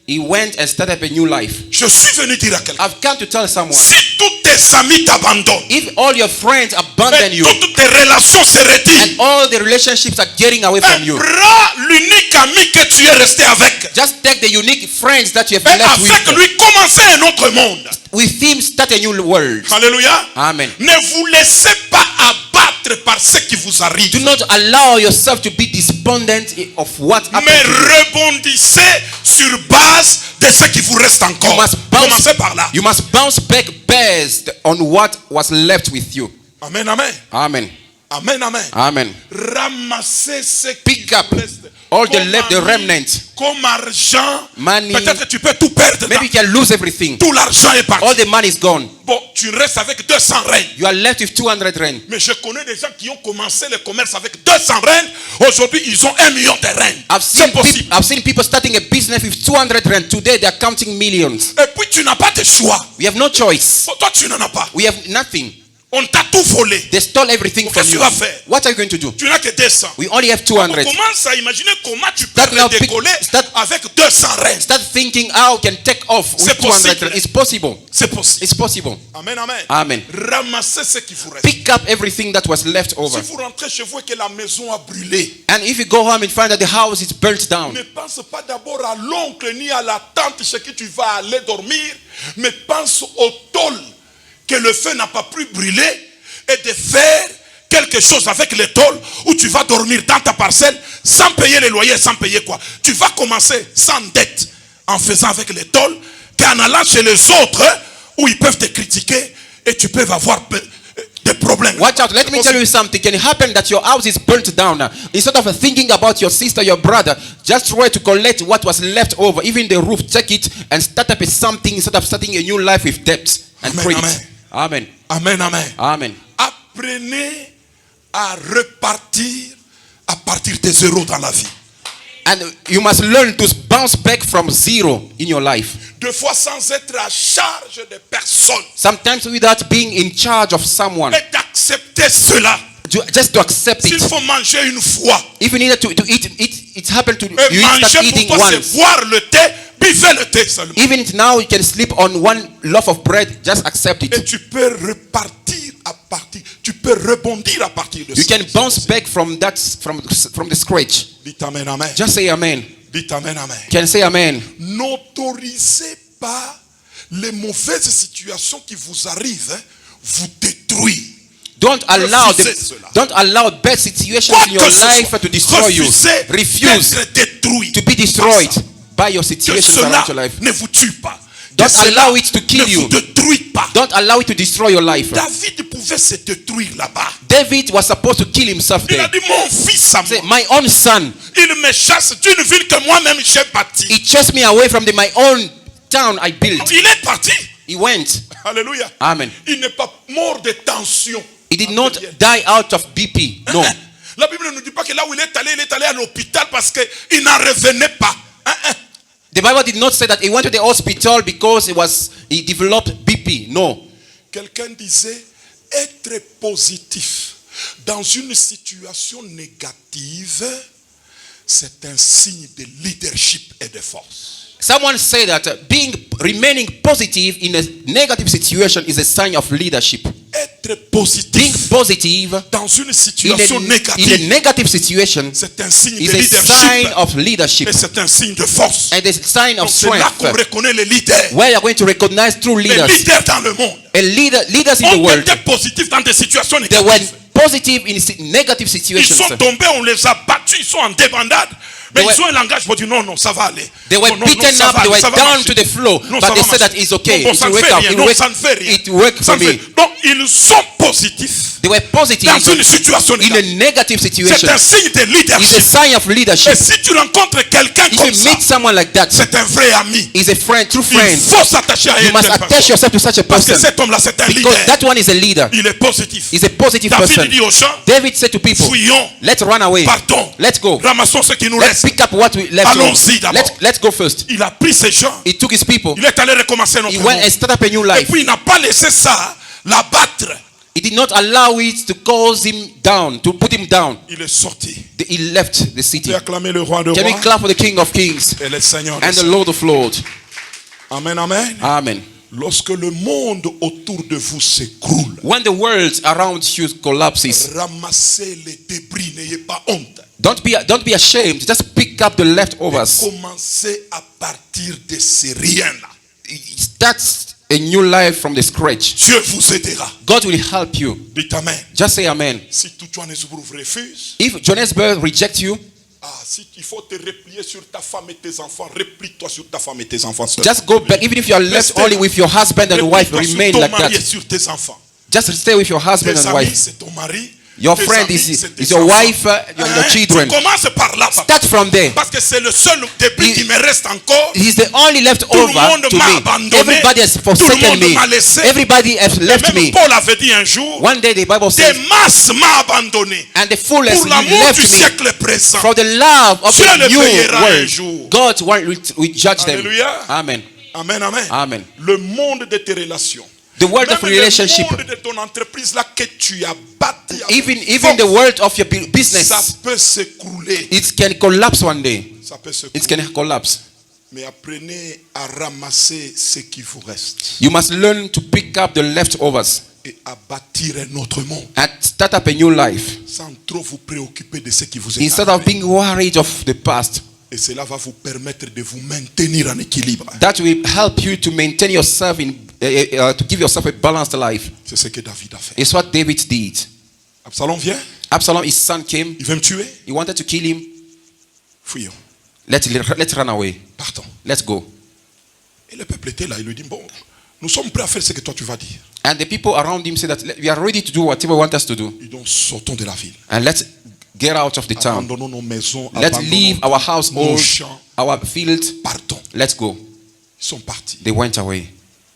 he went and started a new life. Je suis venu dire à quelqu'un, I've come to tell someone, si tous tes amis t'abandonnent, if all your friends abandon et you toutes tes relations se retirent, and all the relationships are getting away from you, prends l'unique ami que tu es resté avec, just take the unique friends that you have et left avec with. lui commencer un autre monde. With him, start a new world. Alléluia. Amen. Ne vous laissez pas abattre par ce qui vous arrive, Do not allow yourself to be despondent of what happened mais to you. rebondissez sur base base de ce qui vous reste encore. Commencez par là. You must bounce back based on what was left with you. Amen, amen. Amen. Amen, amen. Amen. Ramasser ce qui Pick up vous reste. all the left, the remnant. Comme argent. Money. Peut-être tu peux tout perdre. Maybe you can lose everything. Tout l'argent est parti. All the money is gone. Bon, tu restes avec 200 reines. You are left with 200 rand. Mais je connais des gens qui ont commencé le commerce avec 200 reines. Aujourd'hui, ils ont 1 million de reines. C'est possible. I've seen people starting a business with 200 rand. Today they are counting millions. Et puis tu n'as pas de choix. We have no choice. Toi, tu n'en as pas. We have nothing. On t'a tout volé. They stole everything from Qu'est-ce que you. tu vas faire? What are you going to do? Tu n'as que 200. We only have 200. On commence à imaginer comment tu peux Start now décoller avec 200 reines. Start thinking how you can take off with C'est 200 possible. rand. It's possible. C'est possible. It's possible. Amen, amen. Amen. Ramassez ce qui vous reste. Pick up everything that was left Si over. vous rentrez chez vous et que la maison a brûlé, And if you go home and find that the house is burnt down, ne pense pas d'abord à l'oncle ni à la tante chez qui tu vas aller dormir, mais pense au tôle que le feu n'a pas pu brûler et de faire quelque chose avec les tôles où tu vas dormir dans ta parcelle sans payer les loyers, sans payer quoi. Tu vas commencer sans dette en faisant avec les tôles qu'en allant chez les autres où ils peuvent te critiquer et tu peux avoir des problèmes. watch out. Let me tell you something. Can it happen that your house is burnt down? Instead of thinking about your sister, your brother, just try to collect what was left over. Even the roof, take it and start up something instead of starting a new life with debts and Amen, credit. amen. Amen. Amen, amen. Amen. Apprenez à repartir à partir de zéro dans la vie. And you must learn to bounce back from zero in your life. Deux fois sans être à charge de personne. Sometimes without being in charge of someone. Et d'accepter cela. Just to accept S'il it. faut manger une fois. If you needed to eat, it happened to Et you manger start eating pour toi, c'est once. boire le thé, buvez le thé seulement. Even now you can sleep on one loaf of bread, just accept Et it. tu peux repartir à partir. Tu peux rebondir à partir de You ça. can bounce back from that from the scratch. Dites amen, amen. Just say amen. Dites amen, amen. Can say amen. N'autorisez pas les mauvaises situations qui vous arrivent vous détruire. Don't allow bad situations Quoi in your que ce life soit, to destroy you. Refuse d'être détruit. to be destroyed by your Que situations cela around your life. ne vous tue pas. Don't Que cela allow it to kill ne you. vous détruit pas. Don't allow it to destroy your life. David pouvait se détruire là-bas. David was supposed to kill himself Il a there. dit, mon fils à Say, moi, my own son, il me chasse d'une ville que moi-même j'ai bâtie. he chased me away from my own town I built. Il est parti. He went. Alléluia. Amen. Il n'est pas mort de tension. He did not die out of BP. No. La Bible ne nous dit pas que là où il est allé à l'hôpital parce qu'il n'en revenait pas. The Bible did not say that he went to the hospital because he developed BP. No. Quelqu'un disait, être positif dans une situation négative, c'est un signe de leadership et de force. Someone said that remaining positive in a negative situation is a sign of leadership. Être Being positif positive dans une in situation a négative, negative situation c'est un signe is de a leadership sign of leadership et c'est un signe de force. and a sign of Donc c'est là qu'on strength. reconnaît les leaders. Where you are going to recognize true Les leaders. leaders dans le monde Leaders in the ont world. été positifs dans des situations They were négatives. positive in negative Ils situations. sont tombés, on les a battus, ils sont en débandade. Mais They ils ont un langage pour dire non, non, ça va aller. They were Non, non, beaten ça up, va, they were ça va down marcher. to the floor, Non, but ça they va said that marcher. it's okay. Non, bon, It ça will ne work fait out. rien. It Non, will ça ne fait rien. It worked Ça for ne me. fait- Donc, ils sont positifs They were positive dans une situation in a négative. negative C'est situation. un signe de It's a leadership. sign of Et leadership. si tu rencontres quelqu'un If comme you ça, meet someone like that, c'est un vrai ami. he's a friend, true Il friend. faut s'attacher à You une must telle attach personne. yourself to such a Parce que person cet homme-là, c'est un because leader. that one is a leader. Il est positif. He's a positive David person. dit aux gens, David said to people, fuyons, let's run away. partons, Let's go. ramassons ce qui nous Let's reste. pick up what we left. Allons-y d'abord. Let's go first. Il a pris ces gens, He took his people. il est allé recommencer notre He went monde. and started up a new Et life. puis il n'a pas laissé ça l'abattre. He did not allow it to cause him down, to put him down. Il est sorti. He left the city. Tu acclamer le roi de Can we rois clap for the King of Kings et le Seigneur des and the seigneurs. Lord of Lords? Amen, amen. Amen. Lorsque le monde autour de vous s'écroule, When the world around you collapses, ramassez les débris, n'ayez pas honte. don't be ashamed. Just pick up the leftovers. Commencez à partir de ces rien-là. Start a new life from the scratch. Dieu vous aidera. God will help you. Dites amen. Just say amen. Si tout Johannesburg vous refuse, If Johannesburg rejects you, Ah, si il faut te replier sur ta femme et tes enfants, replie-toi sur ta femme et tes enfants. Just go back. Even if you are left only with your husband and wife, remain sur ton like mari et that. sur tes enfants. Just stay with your husband Tes and amis, wife. c'est ton mari. Your Tes friend amis, is c'est tes your enfants. wife, your children. Tu commences par là, papa. Start from there. Parce que c'est le seul début He- qui me reste encore. He's the only left Tout le over monde to m'a me. abandonné. Everybody has Tout le forsaken monde me. m'a laissé. Everybody has Et left même me. Paul avait dit un jour, One day the Bible des says, masses m'ont abandonné. and the fullness Pour l'amour left du me. siècle présent. For the love of Dieu le the new payera un world, jour. God will judge them. Alléluia. Amen. Amen, amen. Amen. Le monde de tes relations. The world Même of relationship, le monde de ton entreprise là que tu as bâti avec even force, the world of your ça business, peut s'écrouler. it can collapse one day. Ça peut It s'écrouler. can collapse. Mais apprenez à ramasser ce qui vous reste You must learn to pick up the leftovers et à bâtir un autre monde and start up a new life sans trop vous préoccuper de ce qui vous est instead of arrivé. being worried of the past. Et cela va vous permettre de vous maintenir en équilibre. That will help you to maintain yourself to give yourself a balanced life. C'est ce que David a fait. It's what David did. Absalom vient, Absalom, his son came. il veut me tuer. He wanted to kill him. Fuyons, Let's run away. partons. Let's go. Et le peuple était là, il lui dit, bon, nous sommes prêts à faire ce que toi tu vas dire. And the people around him said that we are ready to do whatever you want us to do. Et donc sortons de la ville. And let's get out of the town. Abandonnons nos maisons, Let's abandonnons leave our nos household, champs. our field. Partons. Let's go. Ils sont partis. They went away.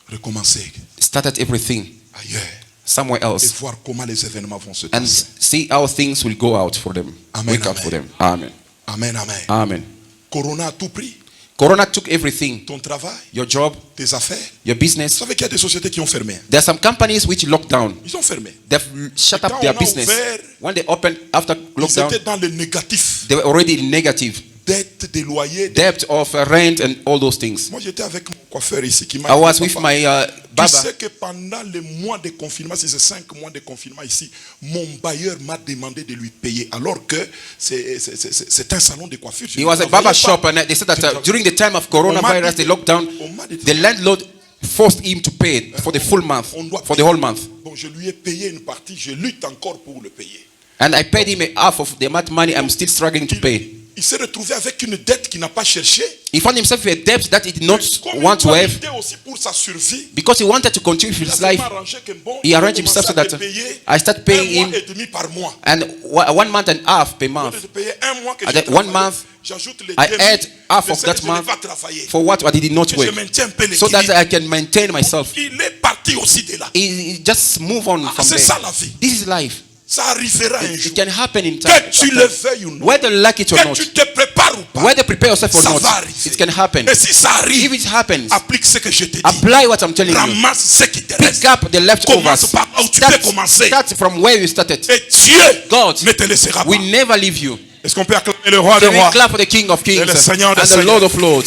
Recommencer Started everything ailleurs. somewhere Et else. voir comment les événements vont se And passer. see how things will go out for them. Amen, Work out amen. for them. Amen. Amen, amen. Amen. Corona a tout pris. Corona took everything. Ton travail, Your job, tes affaires. your Vous business. savez qu'il y a des sociétés qui ont fermé. There are some companies which locked down. Ils ont fermé. They've shut Quand up their on a business. ouvert, When they opened after Ils lockdown, étaient dans le négatif. they were already in negative. Dette des loyers. Debt of rent and all those things. Moi, j'étais avec mon coiffeur ici qui m'a I was dit, with papa, my tu barber. sais que pendant les mois de confinement, si c'est 5 mois de confinement ici, mon bailleur m'a demandé de lui payer alors que c'est un salon de coiffure. Je It ne was a travaillais barber pas. shop, and they said that during the time of coronavirus, the lockdown, On m'a dit- the landlord forced him to pay for the full month, On doit for the payer. whole month. Bon, je lui ai payé une partie, je lutte encore pour le payer. And I paid him half of the amount of money I'm still struggling to pay. Il s'est retrouvé avec une dette qu'il n'a pas cherchée. He found himself with a debt that he did not Comme want il to doit have lutter aussi pour sa survie. because he wanted to continue Il his a life. arrangé que bon, He il a arranged himself so commencé that à te payer I start paying un mois him et demi par mois. and 1 month and a half per Au lieu month. de te payer un mois que And j'ai then 1 travaillé, month, j'ajoute les I demi add half de of ce that que je n'ai month pas travaillé. for what I did not Que je work, maintiens un peu so that l'équilibre. I can maintain myself. Il est parti aussi de là. He just move on Ah, from c'est there. ça la vie. This is life. Ça arrivera un jour. It can happen in time. Que tu le veuilles ou non. Whether you like it or Que not, tu te prépares ou pas. whether prepare yourself or Ça not, va arriver. it can happen. Et si ça If arrive, it happens, applique ce que je te dis. apply what I'm telling you. Ramasse ce qui te Pick reste. up the leftovers. Commence par où tu peux commencer. Start from where you started. Et Dieu God ne te laissera pas. will never leave you. Est-ce qu'on peut acclamer le roi des Can we rois? clap for the King of Kings le Seigneur des and the Seigneurs. Lord of Lords?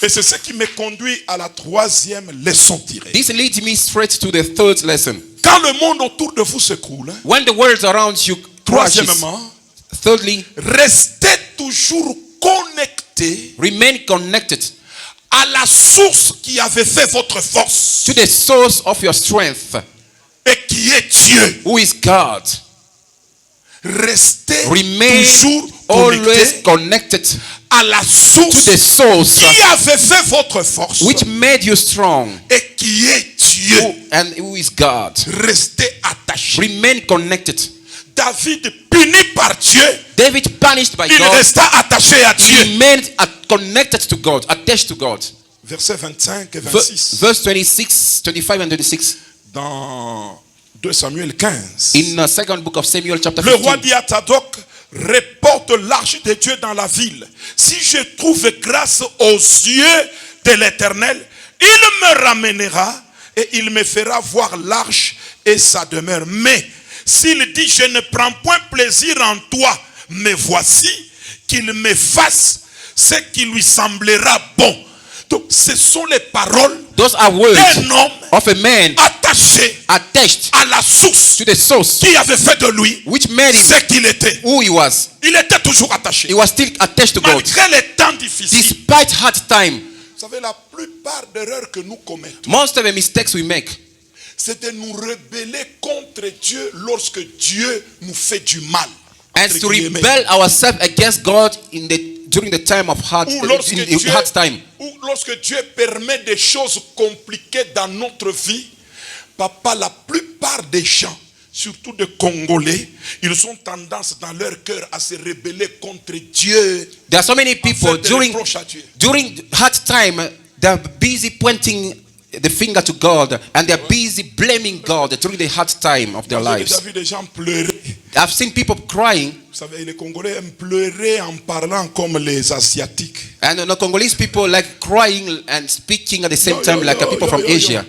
Et c'est ce qui me conduit à la troisième leçon tirée. This leads me straight to the third lesson. Quand le monde autour de vous s'écroule, When the world around you crashes, troisièmement, thirdly, restez toujours connecté remain connected à la source qui avait fait votre force to the source of your strength, et qui est Dieu. who is God. Restez Remain toujours always connecté connected à la to source the source qui avait fait votre force which made you strong, et qui est Dieu. and who is God. Restez attaché. Remain connected. David, puni par Dieu, David, punished by il God, resta attaché à Dieu. remained connected to God, attached to God. Versets 25 et 26 Verse 26, 25 and 26 dans 2 Samuel 15. in the second book of Samuel chapter Le roi 15. dit à Zadok, reporte l'arche de Dieu dans la ville. Si je trouve grâce aux yeux de l'Éternel, il me ramènera et il me fera voir l'arche et sa demeure. Mais s'il dit, je ne prends point plaisir en toi, mais voici qu'il me fasse ce qui lui semblera bon. Donc, ce sont les paroles Those are words d'un homme of a man attaché attached à la source to the source qui avait fait de lui which made him ce qu'il était. who he was. Il était toujours attaché. He was still attached to God. Malgré les temps difficiles. Despite hard time, Vous savez, la plupart des erreurs que nous commettons, most of the mistakes we make c'est de nous rebeller contre Dieu lorsque Dieu nous fait du mal. and to rebel ourselves against God during the time of hard, Ou lorsque, in Dieu, hard time. ou lorsque Dieu permet des choses compliquées dans notre vie, papa, la plupart des gens, surtout des Congolais, ils ont tendance dans leur cœur à se rebeller contre Dieu. There are so many people during hard time, they're busy pointing the finger to God and they're busy blaming God during the hard time of their lives. J'ai vu des gens pleurer. I've seen people crying. Vous savez, les Congolais aiment pleurer en parlant comme les Asiatiques. And the Congolese people like crying and speaking at the same time like people from Asia.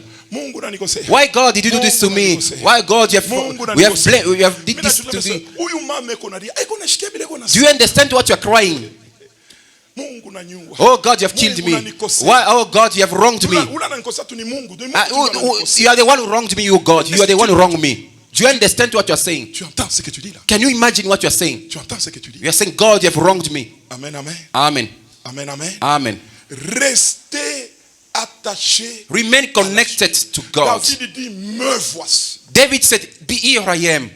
Why God did you do this to me? Why God we have did this to me? Do you understand what you are crying? Oh God, you have killed me. Why? Oh God, you have wronged me. You are the one who wronged me, you God. You are the one who wronged me. Do you understand what you are saying? Can you imagine what you are saying? You are saying, God, you have wronged me. Amen, amen. Amen. Amen, amen. Amen. Restez attaché. Remain connected to God. David dit, me voici. David said, here I am.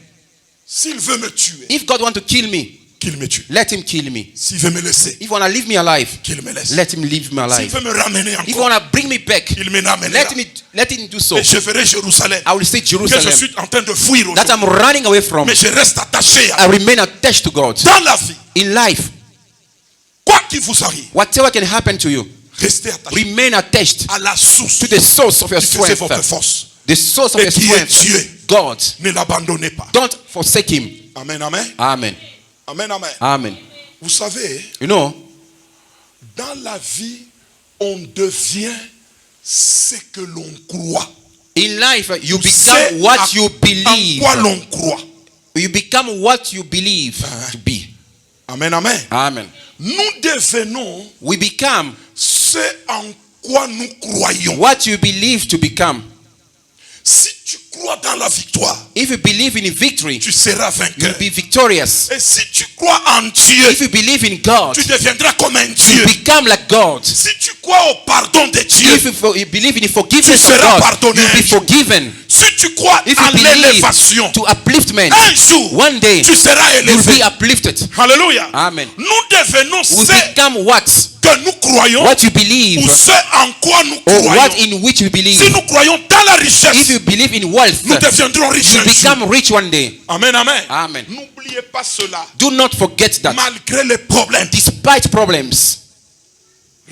S'il veut me tuer, if God want to kill me, qu'il me tue. Let him kill me. S'il veut me laisser, if he want to leave me alive, qu'il me laisse. Let him leave me alive. S'il veut me ramener encore, if he want to bring me back, il me ramènera. Let him do so. Et je ferai Jérusalem. I will say Jerusalem. Que je suis en train de fuir that I'm running away from. Mais je reste attaché à I remain attached to God. Dans la vie, in life, quoi qu'il vous arrive, whatever can happen to you, restez attaché. Remain attached à la source, to the source of your strength. Votre force. The source of your strength. Dieu. God. Ne l'abandonnez pas. Don't forsake him. Amen, amen. Amen. Amen, amen. Amen. Vous savez, you know, dans la vie, on devient ce que l'on croit. In life, you become what you believe. En quoi l'on croit. You become what you believe to be. Amen, amen. Amen. Nous devenons we become ce en quoi nous croyons. What you believe to become. Si tu crois dans la victoire, if you believe in victory, tu seras vainqueur. You'll be victorious. Et si tu crois en Dieu, if you believe in God, tu deviendras comme un Dieu. You become like God. Si tu crois au pardon de Dieu, if you believe in the forgiveness tu seras of God, pardonné. you'll be forgiven. Si tu crois en l'élévation, to upliftment, un jour, one day, tu seras élevé. You'll be uplifted. Alléluia. Amen. Nous devenons become what? Que nous croyons, what you believe, ou ce en quoi nous croyons. What in which you believe. Si nous croyons dans la richesse, if you believe in wealth, nous deviendrons riches. You become rich one day. Amen, amen. Amen. N'oubliez pas cela. Do not forget that. Malgré les problèmes, despite problems,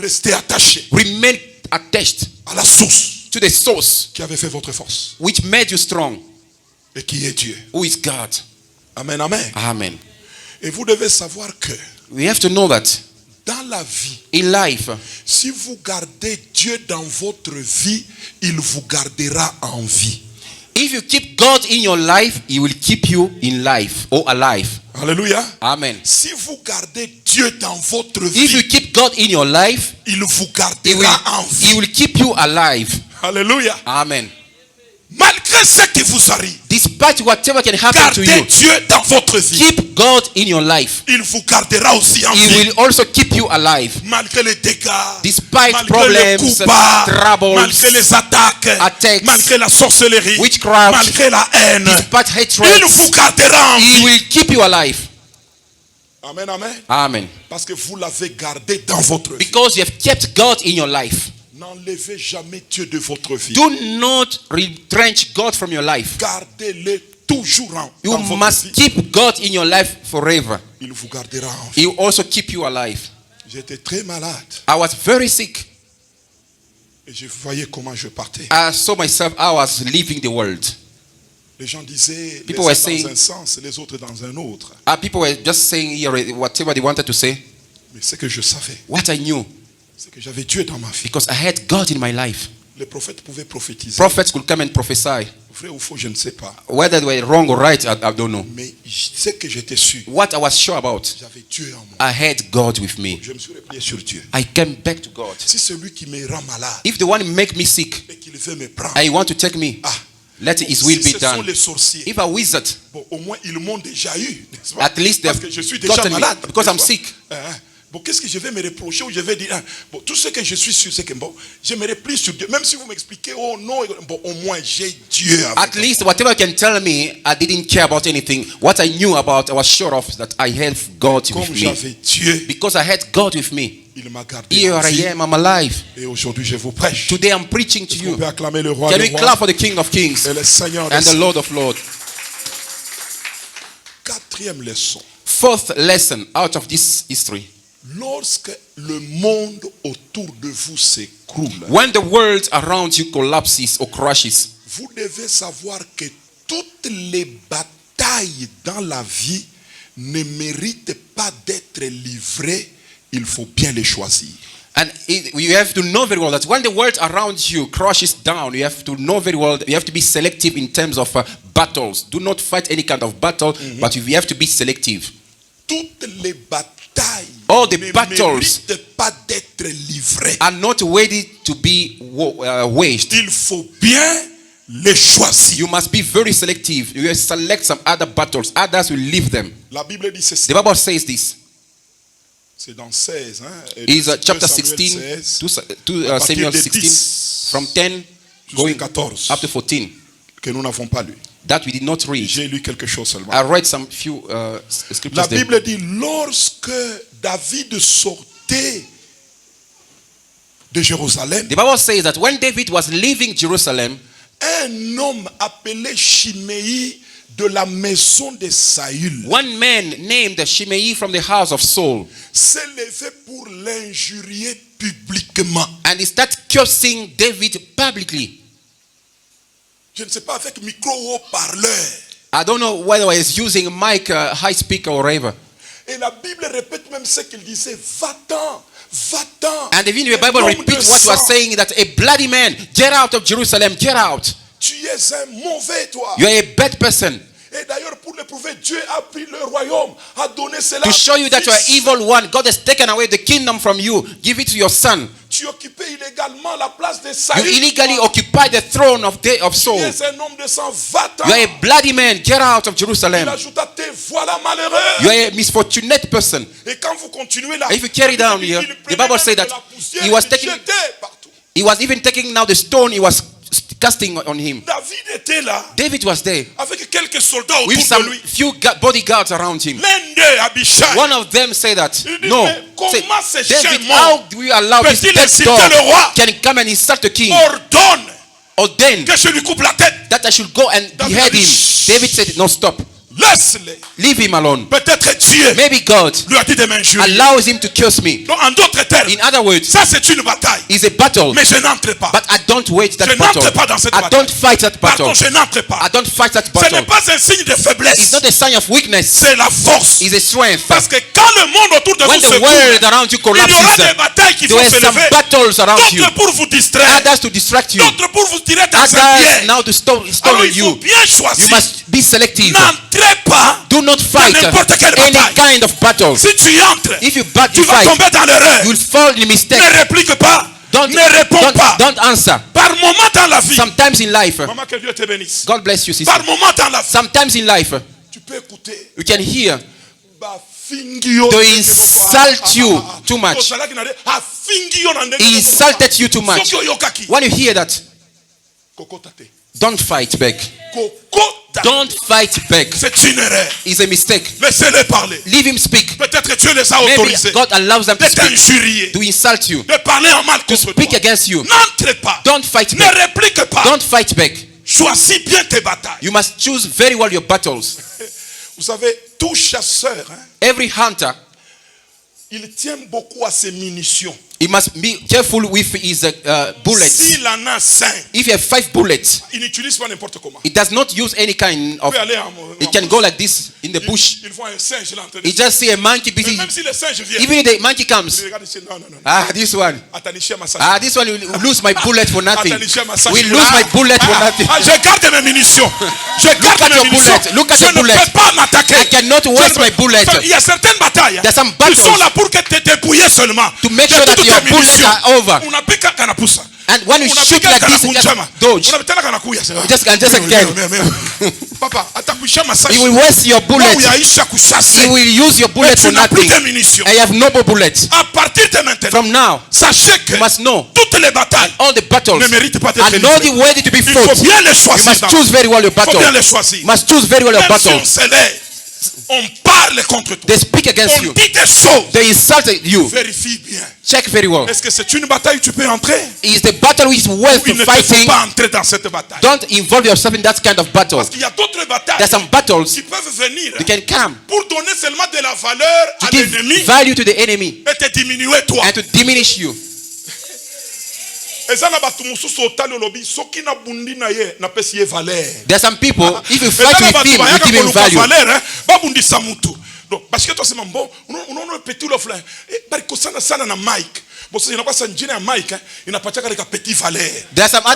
restez attachés. Remain attached à la source. To the source qui avait fait votre force. Which made you strong. Et qui est Dieu. Who is God. Amen, amen. Amen. Et vous devez savoir que we have to know that dans la vie, in life, si vous gardez Dieu dans votre vie, il vous gardera en vie. If you keep God in your life, He will keep you in life or alive. Alléluia. Amen. Si vous gardez Dieu dans votre vie, if you keep God in your life, il vous gardera en vie. He will keep you alive. Alléluia. Amen. Malgré ce qui vous arrive, despite whatever can happen to you, gardez Dieu dans votre vie. Keep God in your life. Il vous gardera aussi en vie. He will also keep you alive. Malgré les dégâts, despite malgré problems, les coups bas, troubles, malgré les attacks, malgré la sorcellerie, witchcraft, malgré la haine, despite hatred, il vous gardera en vie. He will keep you alive. Amen, amen. Amen. Parce que vous l'avez gardé dans votre vie. Because you have kept God in your life. N'enlevez jamais Dieu de votre vie. Do not retrench God from your life. Gardez-le toujours dans you votre must vie. Keep God in your life forever. Il vous gardera en vie. He will also keep you alive. J'étais très malade. I was very sick. Et je voyais comment je partais. I saw myself, I was leaving the world. Les gens disaient people were dans un sens, les autres dans un autre. People were just saying whatever they wanted to say. Mais c'est que je savais. What I knew. C'est que j'avais Dieu dans ma vie. Because I had God in my life. Les prophètes pouvaient prophétiser. Prophets could come and prophesy. Vrai ou faux, je ne sais pas. Whether they were wrong or right, I don't know. Mais c'est que j'étais sûr. What I was sure about. J'avais Dieu en moi. I had God with me. Je me suis replié sur Dieu. I came back to God. Si celui qui me rend malade. If the one make me sick. Et qu'il veut me prendre. And he want to take me. Let his will be done. Les sorciers, if a wizard, bon, au moins ils m'ont déjà eu, at least parce que je suis déjà malade, because I'm sick. bon, qu'est-ce que je vais me reprocher ou je vais dire, ah, bon, tout ce que je suis sûr, c'est que bon, j'aimerais plus sur Dieu. Même si vous m'expliquez, oh non, bon, au moins j'ai Dieu avec At least whatever you can tell me, I didn't care about anything. What I knew about, I was sure of that I had God with Comme me. j'avais Dieu, Because I had God with me. il m'a gardé Here en I vie. am, I'm alive. Et aujourd'hui, je vous prêche. Today I'm preaching to On you. peut acclamer le roi Can des we rois clap for the King of Kings et le Seigneur des and the seigneurs. Lord of Lords? Quatrième leçon. Fourth lesson out of this history. Lorsque le monde autour de vous s'écroule, When the world around you collapses or crashes, vous devez savoir que toutes les batailles dans la vie ne méritent pas d'être livrées. Il faut bien les choisir. and you have to know very well that when the world around you crashes down, you have to know very well, you have to be selective in terms of battles. Do not fight any kind of battle, but you have to be selective. Toutes les batailles All the ne battles méritent pas d'être livrées. are not ready to be waged. Il faut bien les choisir. You must be very selective. You select some other battles. Others will leave them. La Bible dit ceci. The Bible says this. C'est dans 16. Hein, Is chapter 2 16, Samuel 16, 2 à partir Samuel de 16, 10 from 10 jusqu'à going 14, up to 14. que nous n'avons pas lu. That we did not read. J'ai lu quelque chose seulement. I read some few scriptures La there. Bible dit, lorsque David sortait de Jérusalem, The Bible says that when David was leaving Jerusalem, un homme appelé Chiméi de la maison de Saül one man named Shimei from the house of Saul, s'est levé pour l'injurier publiquement. and he started cursing David publicly. Je ne sais pas, avec micro ou haut-parleur. I don't know whether he was using mic, high speaker or whatever. Et la Bible répète même ce qu'il disait. Va-t'en, va-t'en. And even the Un Bible homme repeats de what was sang. saying, that a bloody man, get out of Jerusalem, get out. Tu es un mauvais, toi. You are a bad person. Et d'ailleurs, pour le prouver, Dieu a pris le royaume, a donné cela. To show you that you are Fils, evil one, God has taken away the kingdom from you. Give it to your son. tu occupais illégalement la place de You Saül. illegally occupy the throne of Tu Saul. es un homme de sang, va-t'en. You are a bloody man, get out of Il Jerusalem. ajouta, te voilà malheureux. You are a misfortunate person. Et quand vous continuez là, If you carry down il here, prenait the Bible même says de that la poussière he was et il taking- jetait partout. He was even taking now the stone he was casting on him. David était là David was there avec quelques soldats with autour some de lui. few bodyguards around him. L'un d'eux, Abishai, One of them said that, il dit, no, mais say, comment ce David, chien mort how do we allow this peut-il dead insulter dog le roi? can come and insult the king? ordonne Ordain que je lui coupe la tête. that I should go and David behead a dit, him. "Shh." David said, no, stop. Laisse-les. Leave him alone. Peut-être Dieu Maybe God lui a dit de m'injurier. allows him to curse me. Donc, en d'autres termes, In other words, ça c'est une bataille. it's a battle, Mais je n'entre pas. but I don't wage Je that n'entre battle. pas dans cette I bataille. don't fight that battle. Pardon, je n'entre pas. I don't fight that Ce n'est battle. pas un signe de It's faiblesse. not a sign of weakness. C'est la force. It's a strength. Parce que quand le monde autour de When vous the se world coule, around you il y aura collapses, des batailles qui there vont were se some lever. battles around you. D'autres pour vous distraire. Others to distract you. D'autres pour vous tirer dans un Others pied. now to stone Alors il faut you. bien You choisir. must be selective. N'entrez pas. Do not fight n'importe quelle any bataille. kind of battle. Si tu y entres, If you tu vas fight, tomber dans l'erreur. you will fall in mistake. Ne réplique pas. Don't, Ne réponds pas. don't answer. Par moment dans la vie. Sometimes in life, Maman, que Dieu te bénisse. God bless you, sister. Par moment dans la vie. Sometimes in life, Tu peux écouter. you can hear Bafingio. to insult you too much. He insulted you too much. When you hear that, don't fight back. Don't fight back. C'est une erreur. It's a mistake. Laissez-les parler. Leave him speak. Peut-être Dieu les a Maybe autorisés God allows them de to speak, t'injurier, to insult you, de parler en mal to contre speak toi. against you. N'entre pas. Don't fight Ne back. réplique pas. Don't fight back. Choisis bien tes batailles. You must choose very well your battles. Vous savez, tout chasseur, hein, Every hunter, il tient beaucoup à ses munitions. he must be careful with his bullets. S'il en a 5, If you have 5 bullets, il n'utilise pas n'importe comment. it does not use any kind Il of. peut aller en It can go like this in the bush. Il voit un singe là en train de... He just see a monkey Mais busy. même si le singe vient, Even if the monkey il comes, regarde ici, non, non, non. ah, this one, Atanichia Massage. ah, this one will lose my bullet for nothing. Atanichia Massage. We lose my bullet for nothing. Je garde mes munitions. Je Look garde at mes your munitions. bullet. Look at Je your ne bullet. peux pas m'attaquer. I cannot waste my bullet. Il y a certaines batailles There's some qui sont battles là pour que tu te dépouilles seulement. to make De sure that toutes you your bullets are over. Unapika kanapusa. And when you shoot like this, you just dodge. Unapitana kanakuya sasa. Just again. Papa, atakuisha masashi. He will waste your bullet. Uyaisha kushasi. He will use your bullet for nothing. And you have no more bullets. À partir de maintenant, from now, sachez que you must know toutes les batailles all the battles ne méritent pas d'être are not worthy to be Il fought. faut bien les You choisir. must choose very well your Il faut battle. bien les choisir. You must choose very well your Même si on battle. se lève, on parle contre toi. They speak against On you. dit des choses. They insulted you. Vérifie bien. Check very well. Est-ce que c'est une bataille où tu peux entrer? Is the battle which is worth Ou il ne te faut fighting? pas entrer dans cette bataille? Don't involve yourself in that kind of battle. Parce qu'il y a d'autres batailles There are some battles qui peuvent venir that can come pour donner seulement de la valeur to à give l'ennemi value to the enemy et te diminuer toi. and to diminish you. Eza na batu mususu otali olobi soki na bundi na ye na pesi ye valeur. There are some people, if you Eza fight na with batu him, you bayaka give him koluka value. valeur, babundisa mutu. Donc parce que toi c'est bon, on petit le flan. Bari kosana sana na Mike. Bon c'est inakuwa sa njini ya Mike, inapatia kale ka petit valeur. There are some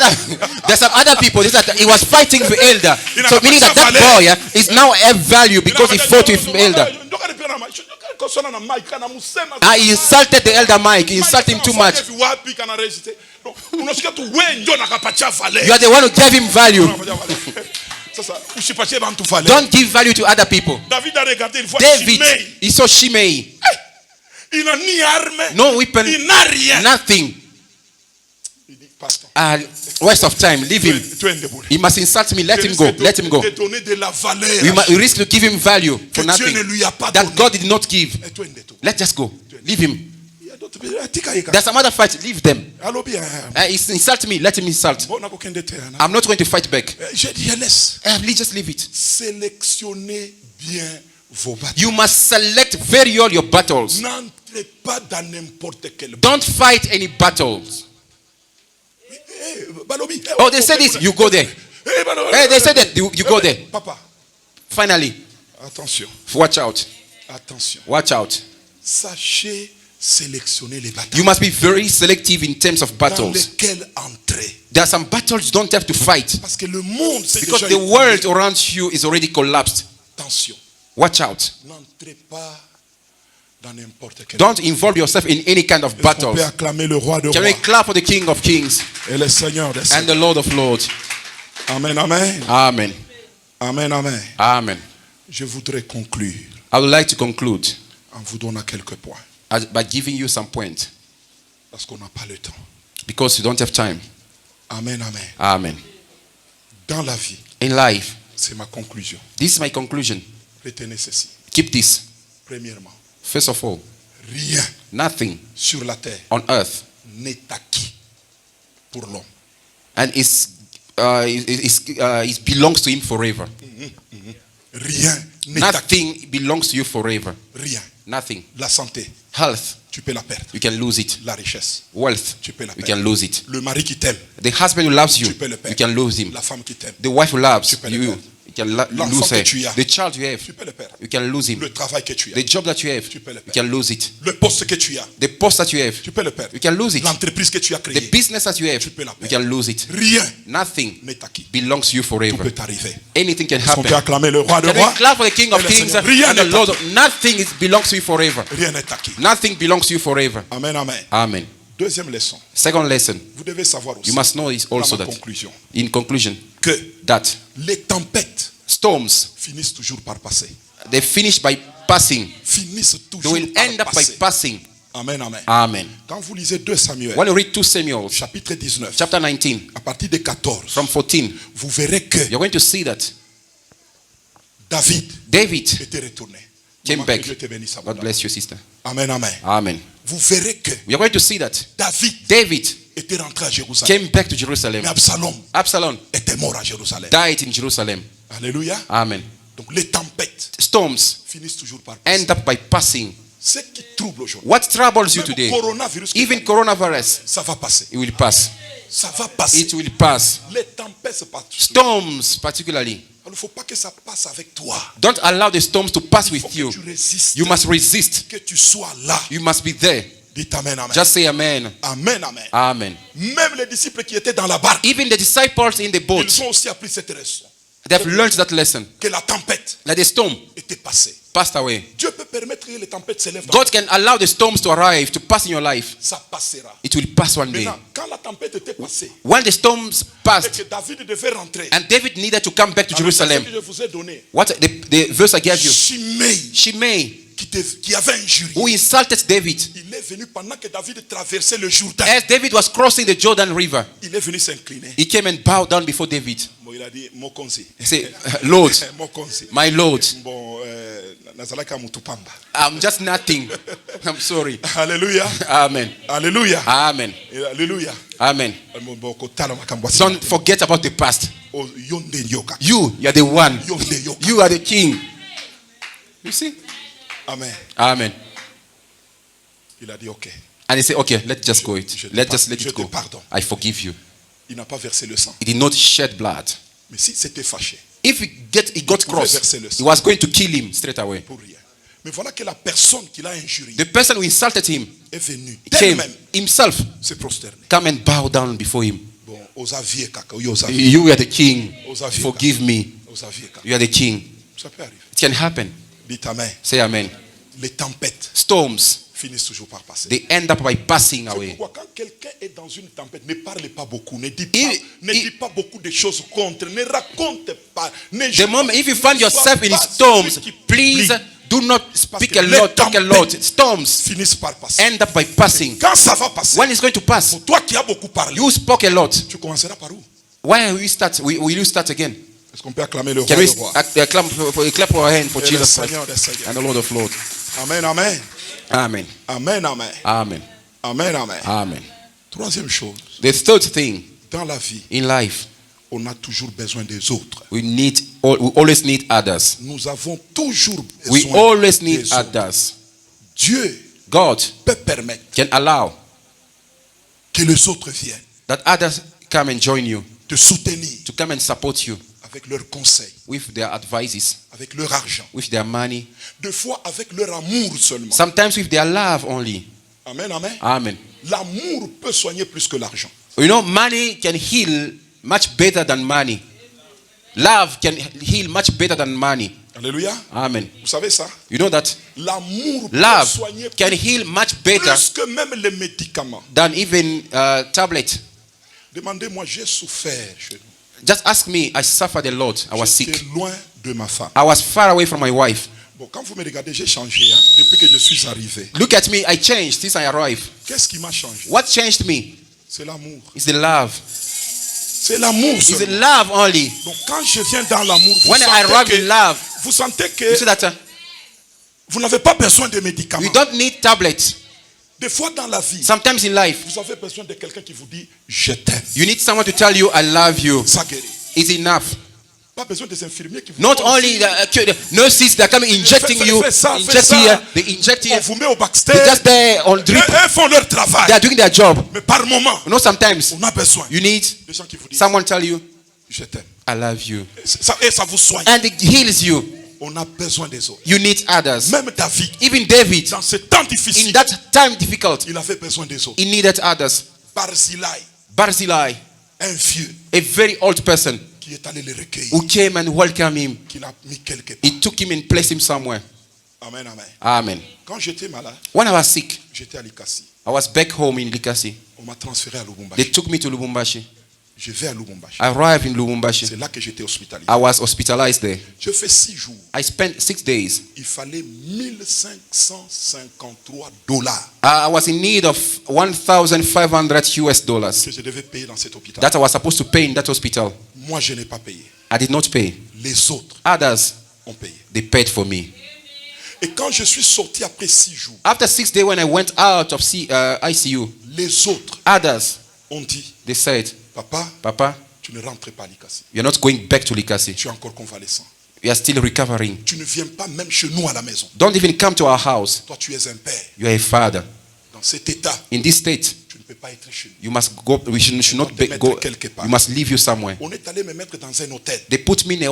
other people. He was fighting with elder, so meaning that boy is now a value because he fought with elder. He insulted the elder Mike. He insulted him too much. You are the one who gave him value. Don't give value to other people. David, he saw Shimei. No weapon, nothing. Waste of time. Leave him. He must insult me. Let him go. Let him go. We risk to give him value for nothing that God did not give. Let's just go. Leave him. There's some other fight. Leave them. Insult me. Let him insult. I'm not going to fight back. Please just leave it. Sélectionnez bien vos batailles. You must select very well your battles. N'entrez pas dans n'importe quel. Don't fight any battles. Oh, they said this. You go there. Hey, they said that. You go there. Papa. Finally. Attention. Watch out. Attention. Watch out. Sachez sélectionner les batailles. You must be very selective in terms of Dans battles. lesquelles entrer. There are some battles you don't have to fight Parce que le monde c'est because déjà the world around you is already collapsed. Attention. Watch out. N'entrez pas dans n'importe quel. Don't involve yourself in any kind of On peut battles. acclamer le roi de Can rois we clap for the King of Kings et le Seigneur des and seigneurs. the Lord of Lords? Amen, amen. Amen. Amen, amen. Amen. Je voudrais conclure I would like to conclude en vous donnant quelques points by giving you some points parce qu'on n'a pas le temps. because you don't have time. Amen, amen. Amen. Dans la vie, In life, c'est ma conclusion. this is my conclusion. Retenez ceci. Keep this. Premièrement, First of all, rien nothing sur la terre on earth n'est acquis pour l'homme. and it belongs to him forever. Rien n'est acquis. Nothing belongs to you forever. Rien. Nothing. La santé, Health, tu peux la perdre. you can lose it. La richesse, Wealth, tu peux la you perdre. can lose it. Le mari qui t'aime, The husband who loves you, tu peux le you perdre. can lose him. La femme qui t'aime, The wife who loves tu peux le you, perdre. you can L'enfant lose que her. tu as, The child you have, tu peux le perdre. you can lose him. Le travail que tu as, The job that you have, tu peux le you perdre. can lose it. Le poste que tu as, The post that you have, tu peux le perdre. you can lose it. L'entreprise que tu as The créée, business that you have, tu peux la you perdre. can lose it. Rien Nothing n'est acquis. belongs to you Tout forever. peut arriver. Anything can Est-ce qu'on peut happen. acclamer le roi de Can we rois? clap for the King of Et le Kings Seigneur. Rien and the n'est Lord acquis. of Nothing belongs to you forever. Rien n'est acquis. Nothing belongs to you forever. Amen, amen. Amen. Deuxième leçon. Second lesson, Vous devez savoir aussi, you must know this dans also ma that, conclusion, in conclusion, que that les tempêtes storms, finissent toujours par passer. they finish by passing. Finissent They toujours will end par up by passer. passing. Amen, amen. Amen. Quand vous lisez 2 Samuel, When you read 2 Samuel, chapitre 19, chapter 19, à partir de 14, from 14, vous verrez que you're going to see that David David était retourné. came Maman, back. que Dieu te bénisse God abondamment. bless you, sister. Amen, amen. Amen. Vous verrez que You're going to see that David David était rentré à Jérusalem. came back to Jerusalem. Mais Absalom Absalom était mort à Jérusalem. died in Jerusalem. Alléluia. Amen. Donc les tempêtes Storms finissent toujours par passer. end up by passing. Ce qui trouble aujourd'hui, What troubles you même today, coronavirus, even coronavirus, ça va passer. it will pass. Ça va passer. It will pass. Les tempêtes se passent. Storms, particularly. Il ne faut pas que ça passe avec toi. Don't allow the storms to pass Il faut with que you. tu résistes. You must resist. Que tu sois là. You must be there. Dites amen, amen. Just say amen. Amen, amen. Amen. Même les disciples qui étaient dans la barque, Even the disciples in the boat, ils ont aussi appris cette leçon. they've learned that lesson. Que la tempête That the storm était passée. passed away. Dieu peut permettre que les tempêtes s'élèvent. God can allow the storms to arrive, to pass in your life. Ça passera. It will pass one day. Maintenant, quand la tempête était passée When the storms et passed que David devait rentrer, and David needed to come back to dans le verset Jerusalem, que je vous ai donné, what the verse I gave you? Shimei, Shimei, qui avait injurié, who insulted David, il est venu pendant que David traversait le Jourdain. as David was crossing the Jordan River, Il est venu s'incliner. he came and bowed down before David. Bon, il a dit, Mokonzi. He said, Lord, Mokonzi. my Lord, Bon, nazalaka mutupamba. I'm just nothing. I'm sorry. Alléluia. Amen. Alléluia. Amen. Alléluia. Amen. Bon, kotala makambo asi. Don't forget about the past. Oh, yonde yoka. You are the one. Yonde yoka. You are the king. You see? Amen. Amen. Il a dit, ok. And he said, okay, let's just go it. Je te Let's just pardonne. let Je it te go. pardonne. I forgive you. Il n'a pas versé le sang. He did not shed blood. Mais si c'était fâché, If he got cross, verser le sang. he was going to kill him straight away. pour rien. Mais voilà que la personne qui l'a injurié The person who insulted him est venue came d'elle-même himself, se prosterner. come and bow down before him. Bon, Osavier kaka, oui, Osavier. You are the king. Osavier Forgive me. Osavier kaka. You are the king. Ça peut arriver. It can happen. Dites amen. Say amen. Les tempêtes Storms, finissent toujours par passer. they end up by passing C'est away. pourquoi quand quelqu'un est dans une tempête, ne parle pas beaucoup, ne dis Il- pas beaucoup de choses contre, ne raconte pas. The moment, if you find yourself in storms, please do not speak a lot, talk a lot. Storms finissent par passer. end up by passing. Quand ça va passer, When it's going to pass, pour toi qui as beaucoup parlé, you spoke a lot. tu commenceras par où? Why will you start? Will you start again? Est-ce qu'on peut acclamer le roi Can we des rois? clap our hand for Et le Jesus Seigneur des Christ Seigneurs. and the Lord of Lords? Amen, amen. Amen. Amen, amen. Amen. Amen, amen. Amen. Troisième chose, The third thing dans la vie, in life, on a toujours besoin des autres. we always need others. Nous avons toujours We besoin always need des autres. others. Dieu God peut permettre can allow que les autres viennent that others come and join you, te soutenir to come and support you avec leurs conseils, with their advices, avec leur argent, with their money, des fois avec leur amour seulement. sometimes with their love only. Amen, amen. Amen. L'amour peut soigner plus que l'argent. You know, money can heal much better than money. Love can heal much better than money. Alléluia. Amen. Vous savez ça? You know that? L'amour peut Love soigner can heal much better plus que même les médicaments. than even tablets. Demandez-moi, j'ai souffert chez nous. Just ask me, I suffered a lot. I was J'étais sick. loin de ma femme. I was far away from my wife. Bon, quand vous me regardez, j'ai changé hein, depuis que je suis arrivé. Look at me, I changed since I arrived. Qu'est-ce qui m'a changé? What changed me C'est l'amour. is the love. C'est l'amour It's the seulement. love only. Donc quand je viens dans l'amour, When I arrive in love, vous sentez you que see that vous n'avez pas besoin de you médicaments. don't need tablets. Des fois dans la vie, Sometimes in life, vous avez besoin de quelqu'un qui vous dit « Je t'aime you need someone to tell you, I love you. ». Ça guérit. It's enough. Pas besoin des infirmiers qui vous Not disent only the nurses that come injecting you, fais ça, inject here, they inject on here. vous met au backstage. They just there on drip. Eux font leur travail. They are doing their job. Mais par moment, You know, sometimes on a besoin you need des gens qui vous disent someone tell you, « Je t'aime I love you. ». Et ça vous soigne. And it heals you. On a besoin des autres. You need others. Même David, Even David, dans ce temps in difficile, that time difficult, il avait besoin des autres. he needed others. Barzillai, Barzillai, un vieux a very old person qui est allé le recueillir, who came and welcomed him. qui l'a mis quelque part. He took him and placed him somewhere. Amen, amen. Amen. Quand j'étais malade, When I was sick, j'étais à Likasi. I was back home in Likasi. On m'a transféré à They Lubumbashi. took me to Lubumbashi. Je vais à Lubumbashi. I arrived in Lubumbashi. C'est là que j'étais hospitalisé. I was hospitalized there. Je fais 6 jours. I spent 6 days. Il fallait $1,553 I was in need of $1,500 que je devais payer dans cet hôpital. that I was supposed to pay in that hospital. Moi, je n'ai pas payé. I did not pay. Les autres Others, ont payé. they paid for me. Et quand je suis sorti après 6 jours, After 6 days, when I went out of ICU, les autres others, ont dit, they said, Papa, Papa, tu ne rentres pas à Likasi. you're not going back to Likasi. Tu es encore convalescent. You are still recovering. Tu ne viens pas même chez nous à la maison. Don't even come to our house. Toi, tu es un père. You are a father. Dans cet état, In this state, tu ne peux pas être chez nous. you must go. We should not go. You must leave you somewhere. On est allé me mettre dans un hôtel. They put me in a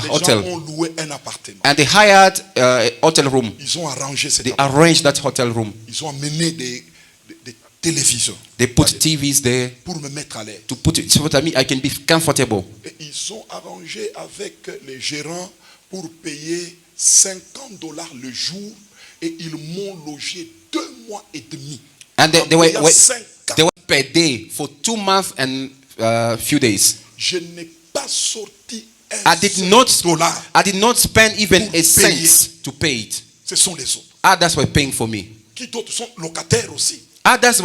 Les hotel, gens ont loué un appartement. and they hired a hotel room. Ils ont arrangé cet They appartement. arranged that hotel room. Ils ont amené des télévisions They put TVs there pour me mettre à l'aise. to put it so that I can be comfortable. Et ils ont arrangé avec les gérants pour payer $50 le jour et ils m'ont logé 2 mois et demi. And they En were, payant 50. they were per day for 2 months and few days. Je n'ai pas sorti I un did seul not dollar. I did not spend even Pour a cent payer. to pay it. Ce sont les autres. Others were paying for me. Qui d'autres sont locataires aussi. Others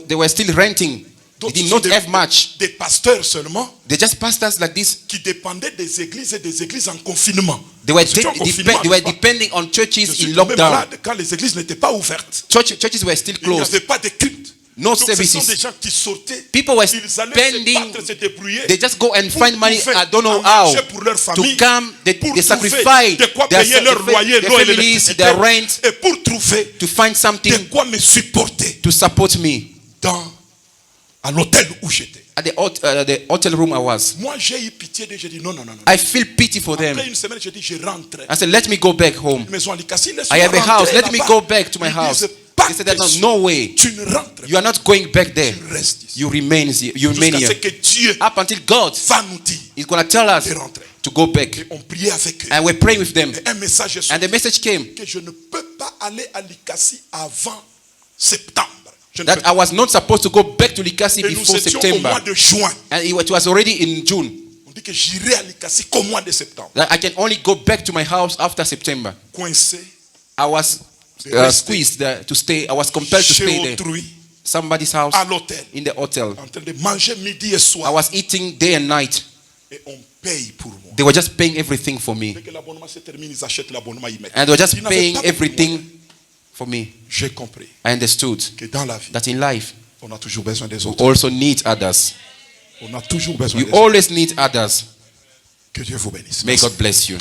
they were still renting. They D'autres did sont not have much. des pasteurs seulement They're just pastors like this. qui dépendaient des églises et des églises en confinement. They were, C'était en confinement, they were n'est-ce pas? depending on Je churches suis in tombé lockdown. malade quand les églises n'étaient pas ouvertes. Churches were still Il n'y closed. avait pas de culte. No Donc ce sont services. des gens qui sautaient. People were Ils allaient spending. se battre, se débrouiller. They just go and pour find money. trouver I don't know à how manger pour leur famille, to come. They pour trouver sacrifice de quoi their, payer leur loyer, their l'eau et families, l'électricité, their rent et pour trouver to find de something quoi me supporter to support me à l'hôtel où j'étais. at the hotel room I was. Moi, j'ai eu pitié d'eux. J'ai dit non. I feel pity for them. Après une semaine, j'ai dit je rentre. I said, let me go back home. Maison à Likasi, I have a house. Let me go back to my Ils house. disent, pas They said, that, question. no way. Tu ne rentres You are not going back there. Tu restes ici. You remain here. You remain Jusqu'à ce here. que Dieu Up until God va nous dire is going to tell us de rentrer. to go back. Et on priait avec eux. And we're praying with them. Et un message est And the sorti message came que je ne peux pas aller à Likasi avant septembre. Je ne that peux I was not supposed to go back to Likasi pas. Et nous before étions au September. mois de juin. And it was already in June. On dit que j'irai à Likasi qu'au mois de septembre. That I can only go back to my house after September. Coincé I was squeezed to stay. I was compelled to chez stay there. autrui, Somebody's house à l'hôtel, in the hotel. en train de manger midi et I soir. was eating day and night. Et on paye pour moi. They were just paying everything for me. Dès que l'abonnement se termine, ils achètent l'abonnement, ils mettent. And they were just Ils n'avaient paying pas beaucoup de everything moyens. for me. J'ai compris I understood que dans la vie, that in life, on a toujours besoin des we autres. also need others. On a toujours besoin You des autres. always need others. Que Dieu vous bénisse. May Merci. God bless you.